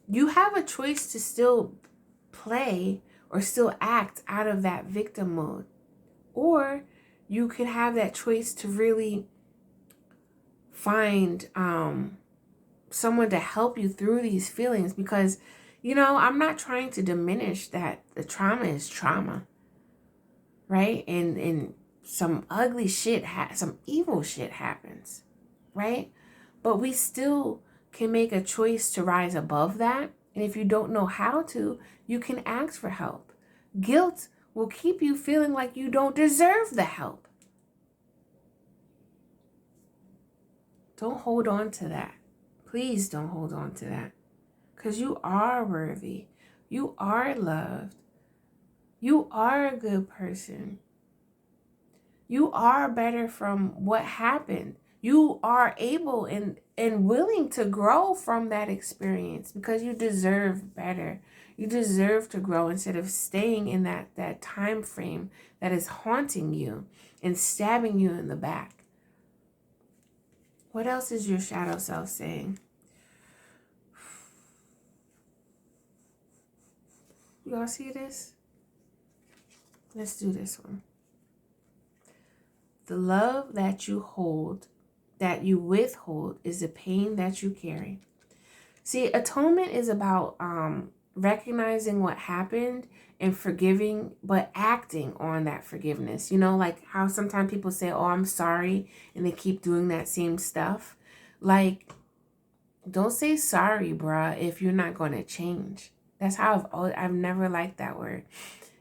You have a choice to still play or still act out of that victim mode. Or you could have that choice to really find someone to help you through these feelings, because, I'm not trying to diminish that the trauma is trauma, right? And some ugly shit, some evil shit happens, right? But we still can make a choice to rise above that. And if you don't know how to, you can ask for help. Guilt will keep you feeling like you don't deserve the help. Don't hold on to that. Please don't hold on to that. Because you are worthy. You are loved. You are a good person. You are better from what happened. You are able, and and willing to grow from that experience, because you deserve better. You deserve to grow instead of staying in that time frame that is haunting you and stabbing you in the back. What else is your shadow self saying? You all see this? Let's do this one. The love that you hold, that you withhold, is the pain that you carry. See, atonement is about recognizing what happened and forgiving, but acting on that forgiveness. You know, like how sometimes people say, oh, I'm sorry, and they keep doing that same stuff. Like, don't say sorry, bruh, if you're not going to change. That's how I've never liked that word.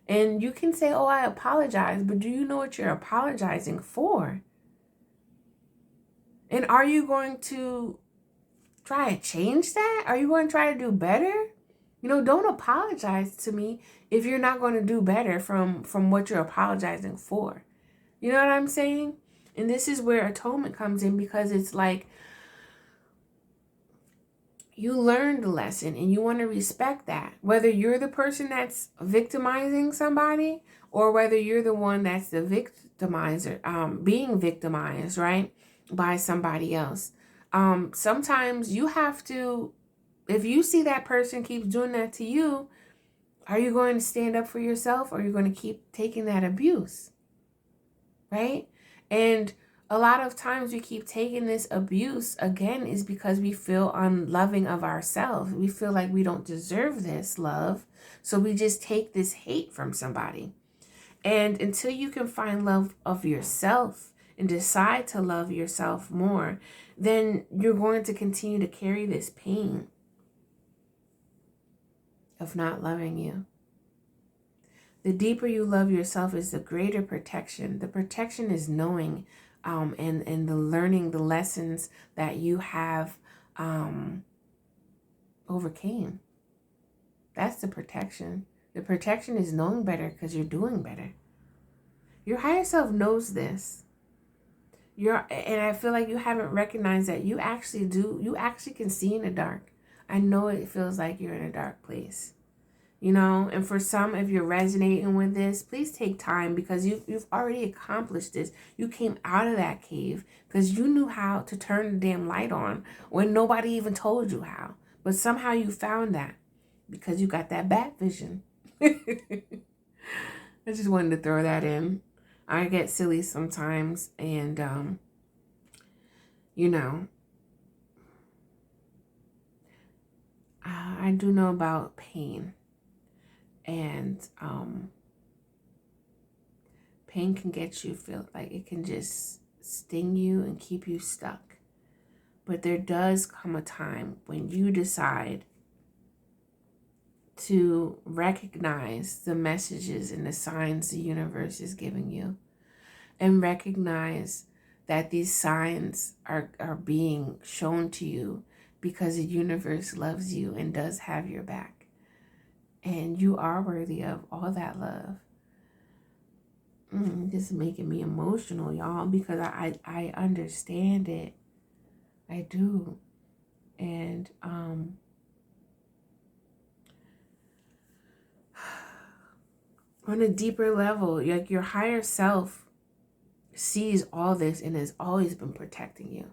And you can say, oh, I apologize, but do you know what you're apologizing for? And are you going to try to change that? Are you going to try to do better? You know, don't apologize to me if you're not going to do better from what you're apologizing for. You know what I'm saying? And this is where atonement comes in, because it's like, you learned the lesson and you want to respect that. Whether you're the person that's victimizing somebody or whether you're the one that's the victimizer, being victimized, right, by somebody else. Sometimes you have to, if you see that person keeps doing that to you, are you going to stand up for yourself, or are you going to keep taking that abuse? Right? And a lot of times we keep taking this abuse, again, is because we feel unloving of ourselves. We feel like we don't deserve this love. So we just take this hate from somebody. And until you can find love of yourself and decide to love yourself more, then you're going to continue to carry this pain of not loving you. The deeper you love yourself is the greater protection. The protection is knowing and the learning the lessons that you have overcame. That's the protection. The protection is knowing better because you're doing better. Your higher self knows this. And I feel like you haven't recognized that you actually do. You actually can see in the dark. I know it feels like you're in a dark place. You know, and for some, if you're resonating with this, please take time, because you've already accomplished this. You came out of that cave because you knew how to turn the damn light on when nobody even told you how. But somehow you found that because you got that bat vision. I just wanted to throw that in. I get silly sometimes, and you know, I do know about pain. And pain can get you, feel like it can just sting you and keep you stuck. But there does come a time when you decide to recognize the messages and the signs the universe is giving you, and recognize that these signs are being shown to you because the universe loves you and does have your back. And you are worthy of all that love. This is making me emotional, y'all, because I understand it. I do. And on a deeper level, like, your higher self sees all this and has always been protecting you.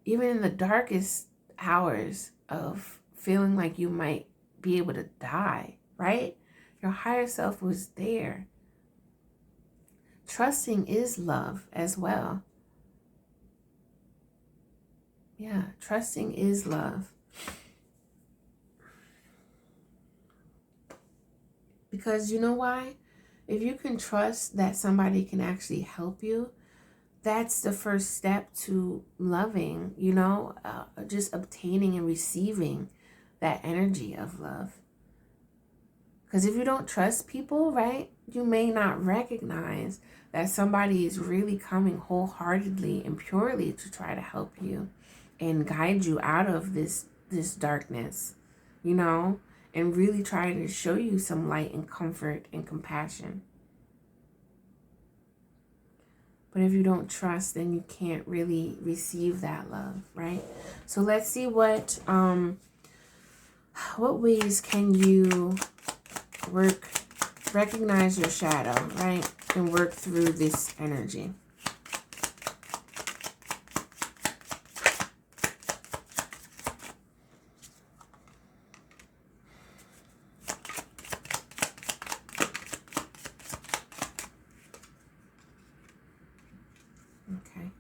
Even in the darkest hours of feeling like you might be able to die, right? Your higher self was there. Trusting is love as well. Yeah, trusting is love. Because you know why? If you can trust that somebody can actually help you, that's the first step to loving, you know, just obtaining and receiving that energy of love. Because if you don't trust people, right, you may not recognize that somebody is really coming wholeheartedly and purely to try to help you and guide you out of this darkness, you know, and really try to show you some light and comfort and compassion. But if you don't trust, then you can't really receive that love, right? So let's see what ways can you recognize your shadow, right? And work through this energy. Okay.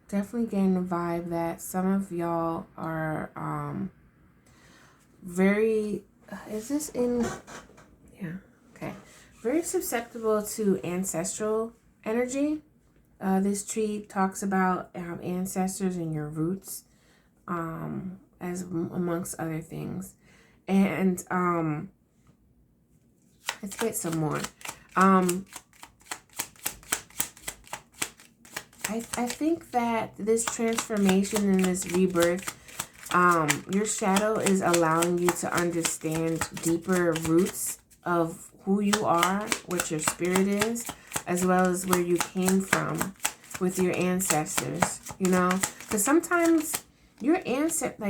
Definitely getting the vibe that some of y'all are very, is this in, yeah, okay. Very susceptible to ancestral energy. This tree talks about ancestors and your roots, as amongst other things. And let's get some more. I think that this transformation and this rebirth, your shadow is allowing you to understand deeper roots of who you are, what your spirit is, as well as where you came from with your ancestors, you know? Because sometimes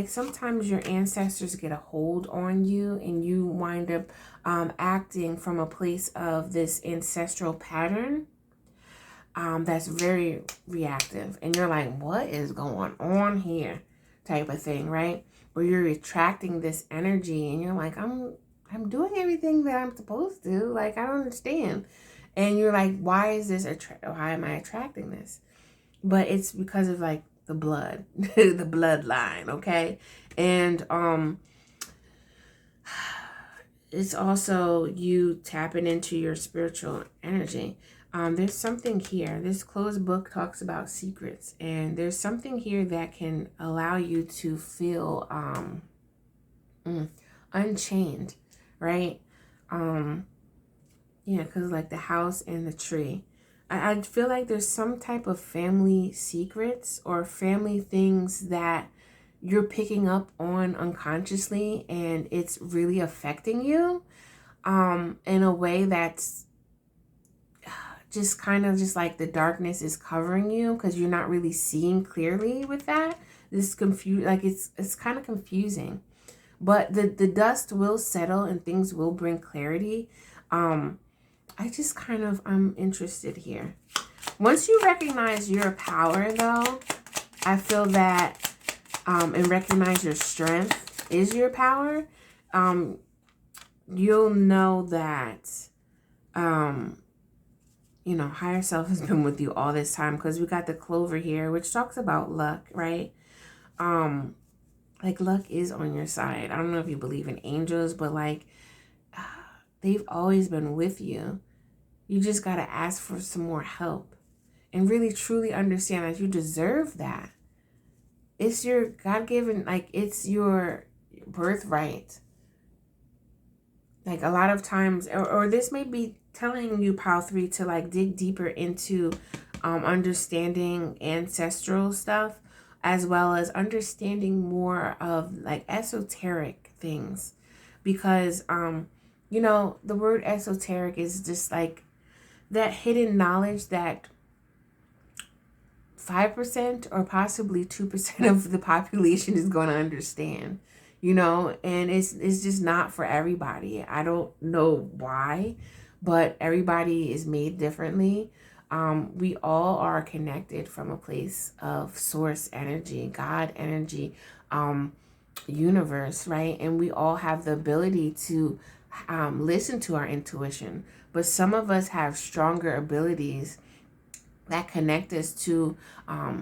sometimes your ancestors get a hold on you and you wind up acting from a place of this ancestral pattern that's very reactive. And you're like, what is going on here? Type of thing, right? Where you're attracting this energy and you're like, I'm doing everything that I'm supposed to. Like, I don't understand. And you're like, why am I attracting this? But it's because of like the blood, the bloodline, okay? And it's also you tapping into your spiritual energy. There's something here. This closed book talks about secrets, and there's something here that can allow you to feel unchained, right? Yeah, because like the house and the tree. I feel like there's some type of family secrets or family things that you're picking up on unconsciously, and it's really affecting you in a way that's just kind of just like the darkness is covering you because you're not really seeing clearly with that. This it's kind of confusing, but the dust will settle and things will bring clarity. I'm interested here. Once you recognize your power though, I feel that and recognize your strength is your power, you'll know that higher self has been with you all this time, because we got the clover here, which talks about luck, right? Like luck is on your side. I don't know if you believe in angels, but like they've always been with you. You just got to ask for some more help and really truly understand that you deserve that. It's your God-given, like it's your birthright. Like a lot of times, or this may be telling you, Pile 3, to like dig deeper into understanding ancestral stuff, as well as understanding more of like esoteric things. Because, the word esoteric is just like that hidden knowledge that 5% or possibly 2% of the population is going to understand, and it's just not for everybody. I don't know why, but everybody is made differently. We all are connected from a place of source energy, God energy, universe, right? And we all have the ability to listen to our intuition, but some of us have stronger abilities that connect us to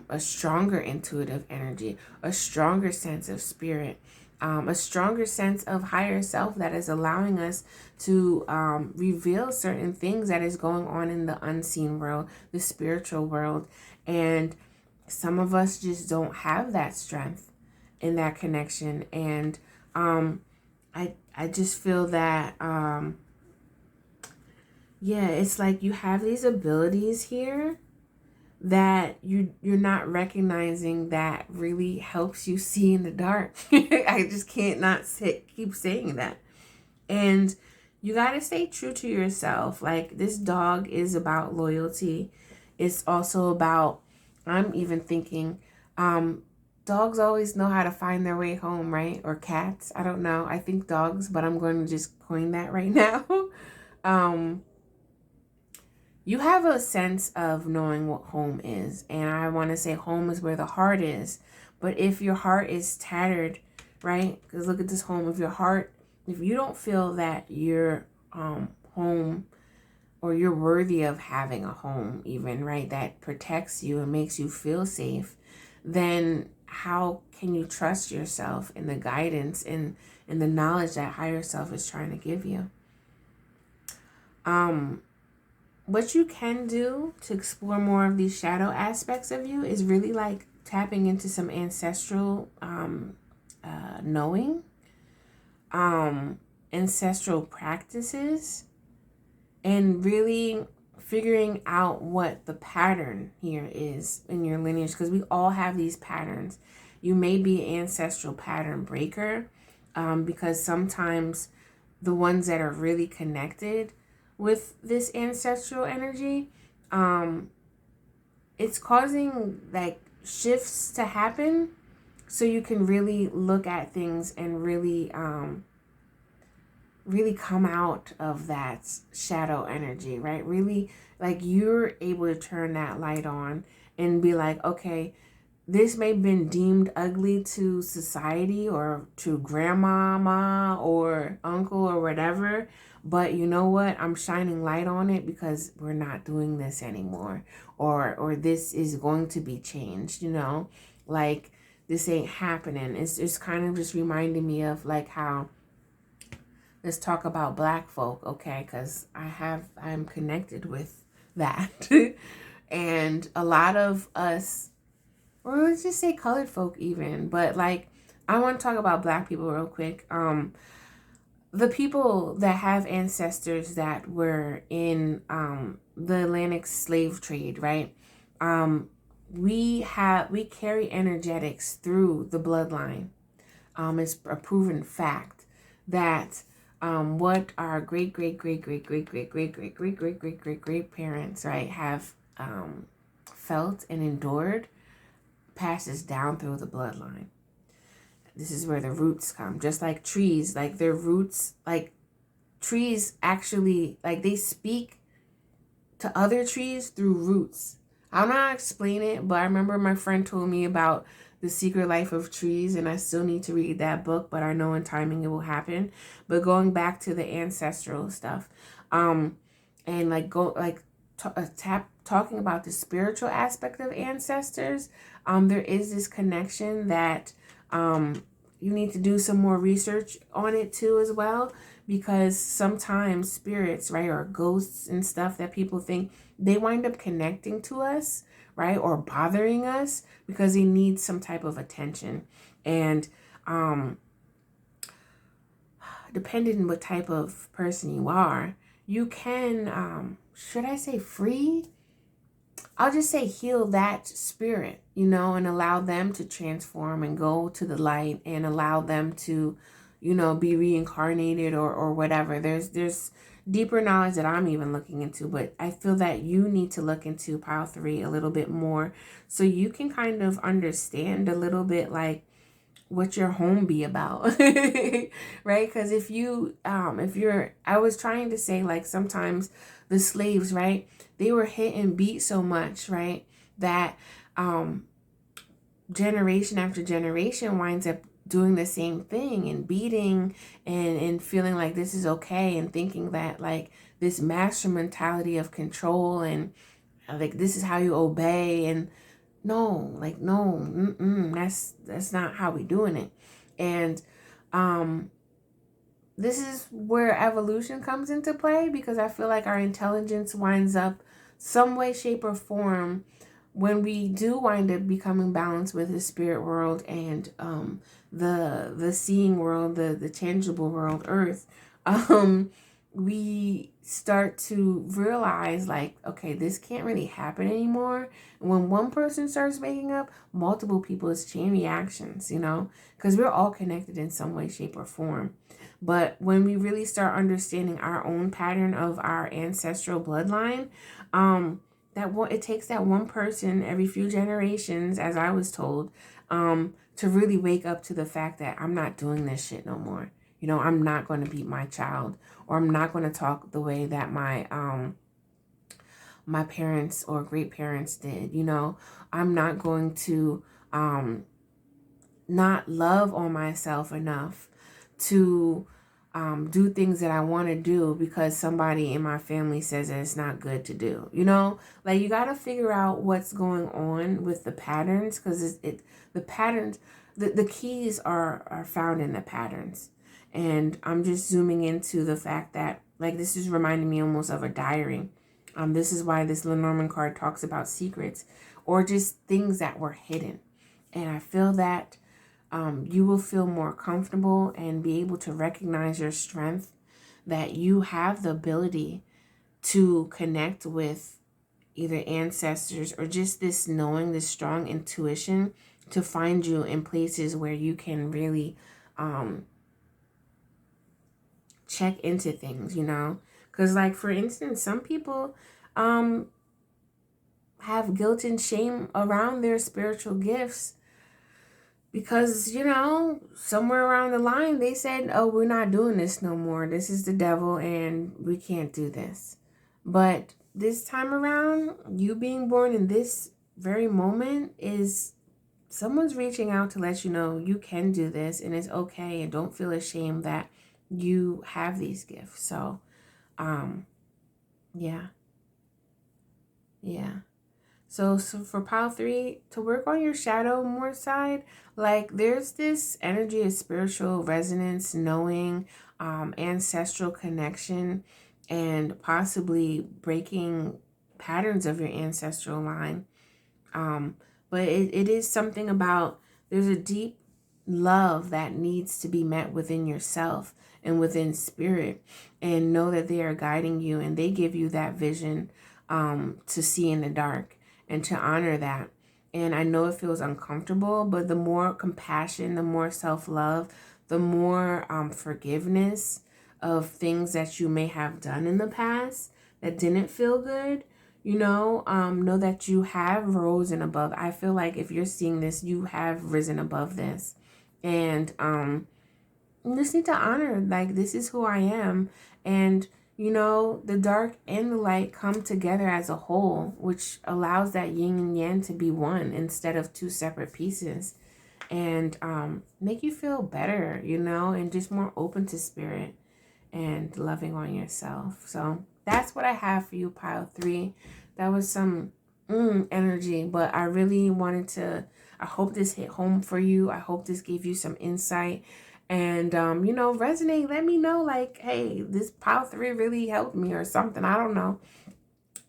a stronger intuitive energy, a stronger sense of spirit, a stronger sense of higher self that is allowing us to reveal certain things that is going on in the unseen world, the spiritual world. And some of us just don't have that strength in that connection. And I just feel that it's like you have these abilities here that you're not recognizing that really helps you see in the dark. I just can't keep saying that. And you got to stay true to yourself. Like this dog is about loyalty. It's also about, I'm even thinking, dogs always know how to find their way home, right? Or cats. I don't know. I think dogs, but I'm going to just coin that right now. um, you have a sense of knowing what home is. And I want to say home is where the heart is. But if your heart is tattered, right? Because look at this home. If you don't feel that you're home, or you're worthy of having a home even, right, that protects you and makes you feel safe, then how can you trust yourself in the guidance and the knowledge that higher self is trying to give you? What you can do to explore more of these shadow aspects of you is really like tapping into some ancestral knowing, ancestral practices, and really figuring out what the pattern here is in your lineage, because we all have these patterns. You may be an ancestral pattern breaker, because sometimes the ones that are really connected with this ancestral energy, it's causing like shifts to happen, so you can really look at things and really really come out of that shadow energy, right? Really, like, you're able to turn that light on and be like, okay, this may have been deemed ugly to society or to grandmama or uncle or whatever, but you know what? I'm shining light on it because we're not doing this anymore, or this is going to be changed, you know? Like, this ain't happening. It's just kind of just reminding me of like how, let's talk about Black folk, okay? Because I'm connected with that. And a lot of us, or let's just say colored folk even, but like, I want to talk about Black people real quick. The people that have ancestors that were in the Atlantic slave trade, right? We carry energetics through the bloodline. It's a proven fact that what our great great great great great great great great great great great great great parents, right, have felt and endured passes down through the bloodline. This is where the roots come. Just like trees, like their roots, like trees actually, like they speak to other trees through roots. I don't know how to explain it, but I remember my friend told me about The Secret Life of Trees, and I still need to read that book, but I know in timing it will happen. But going back to the ancestral stuff, and like talking about the spiritual aspect of ancestors, there is this connection that you need to do some more research on it too as well, because sometimes spirits, right, or ghosts and stuff that people think, they wind up connecting to us, right, or bothering us because they need some type of attention. And depending on what type of person you are, you can, should I say free? I'll just say heal that spirit, you know, and allow them to transform and go to the light, and allow them to, you know, be reincarnated or whatever. There's deeper knowledge that I'm even looking into, but I feel that you need to look into Pile 3 a little bit more so you can kind of understand a little bit like what your home be about. Right? Because if you're, I was trying to say, like, sometimes the slaves, right, they were hit and beat so much, right, that generation after generation winds up doing the same thing and beating and feeling like this is okay, and thinking that like this master mentality of control and like this is how you obey. And no, like, no, that's not how we doing it. And this is where evolution comes into play, because I feel like our intelligence winds up some way, shape, or form when we do wind up becoming balanced with the spirit world and the seeing world, the tangible world, earth. We start to realize like, okay, this can't really happen anymore. And when one person starts waking up, multiple people's chain reactions, you know, because we're all connected in some way, shape, or form. But when we really start understanding our own pattern of our ancestral bloodline, it takes that one person every few generations, as I was told, to really wake up to the fact that I'm not doing this shit no more. You know, I'm not going to beat my child, or I'm not going to talk the way that my parents or great parents did. You know, I'm not going to not love on myself enough to do things that I want to do because somebody in my family says that it's not good to do. You know, like, you got to figure out what's going on with the patterns, because the patterns, the keys are found in the patterns. And I'm just zooming into the fact that, like, this is reminding me almost of a diary. This is why this Lenormand card talks about secrets, or just things that were hidden. And I feel that you will feel more comfortable and be able to recognize your strength, that you have the ability to connect with either ancestors or just this knowing, this strong intuition to find you in places where you can really check into things, you know? Because, like, for instance, some people have guilt and shame around their spiritual gifts because, you know, somewhere around the line they said, oh, we're not doing this no more. This is the devil and we can't do this. But this time around, you being born in this very moment is someone's reaching out to let you know you can do this and it's okay, and don't feel ashamed that you have these gifts. So, yeah. So for pile 3, to work on your shadow more side, like, there's this energy of spiritual resonance, knowing, ancestral connection, and possibly breaking patterns of your ancestral line. But it is something about, there's a deep love that needs to be met within yourself and within spirit, and know that they are guiding you and they give you that vision to see in the dark and to honor that. And I know it feels uncomfortable, but the more compassion, the more self-love, the more forgiveness of things that you may have done in the past that didn't feel good, you know that you have risen above. I feel like if you're seeing this, you have risen above this. And you just need to honor, like, this is who I am. And, you know, the dark and the light come together as a whole, which allows that yin and yang to be one instead of two separate pieces. And make you feel better, you know, and just more open to spirit and loving on yourself. So that's what I have for you, pile 3. That was some energy, but I really wanted to, I hope this hit home for you. I hope this gave you some insight. And, you know, resonate. Let me know, like, hey, this pile 3 really helped me or something. I don't know.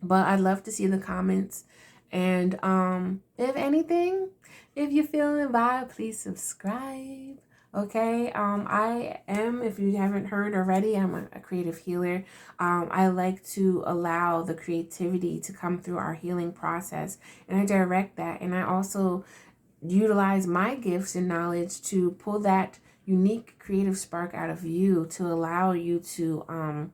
But I'd love to see the comments. And if anything, if you're feeling the vibe, please subscribe. Okay, I am, if you haven't heard already, I'm a creative healer. I like to allow the creativity to come through our healing process, and I direct that. And I also utilize my gifts and knowledge to pull that unique creative spark out of you, to allow you to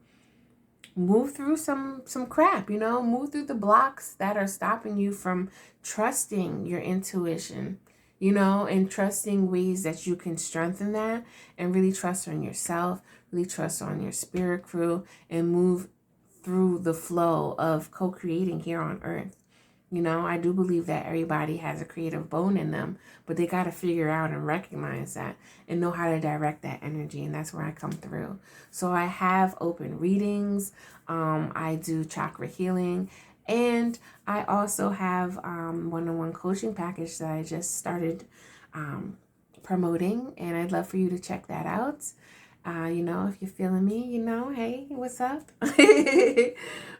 move through some crap, you know, move through the blocks that are stopping you from trusting your intuition, you know, and trusting ways that you can strengthen that, and really trust on yourself, really trust on your spirit crew, and move through the flow of co-creating here on earth. You know, I do believe that everybody has a creative bone in them, but they got to figure out and recognize that and know how to direct that energy. And that's where I come through. So I have open readings. I do chakra healing. And I also have one-on-one coaching package that I just started promoting. And I'd love for you to check that out. You know, if you're feeling me, you know, hey, what's up?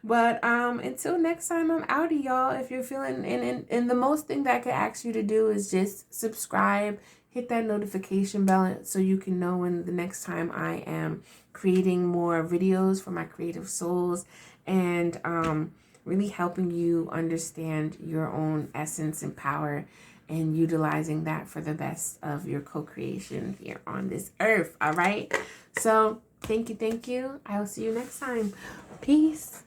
But until next time, I'm outie, y'all. If you're feeling, and the most thing that I could ask you to do is just subscribe, hit that notification bell so you can know when the next time I am creating more videos for my creative souls, and really helping you understand your own essence and power, and utilizing that for the best of your co-creation here on this earth. All right. So thank you. I will see you next time. Peace.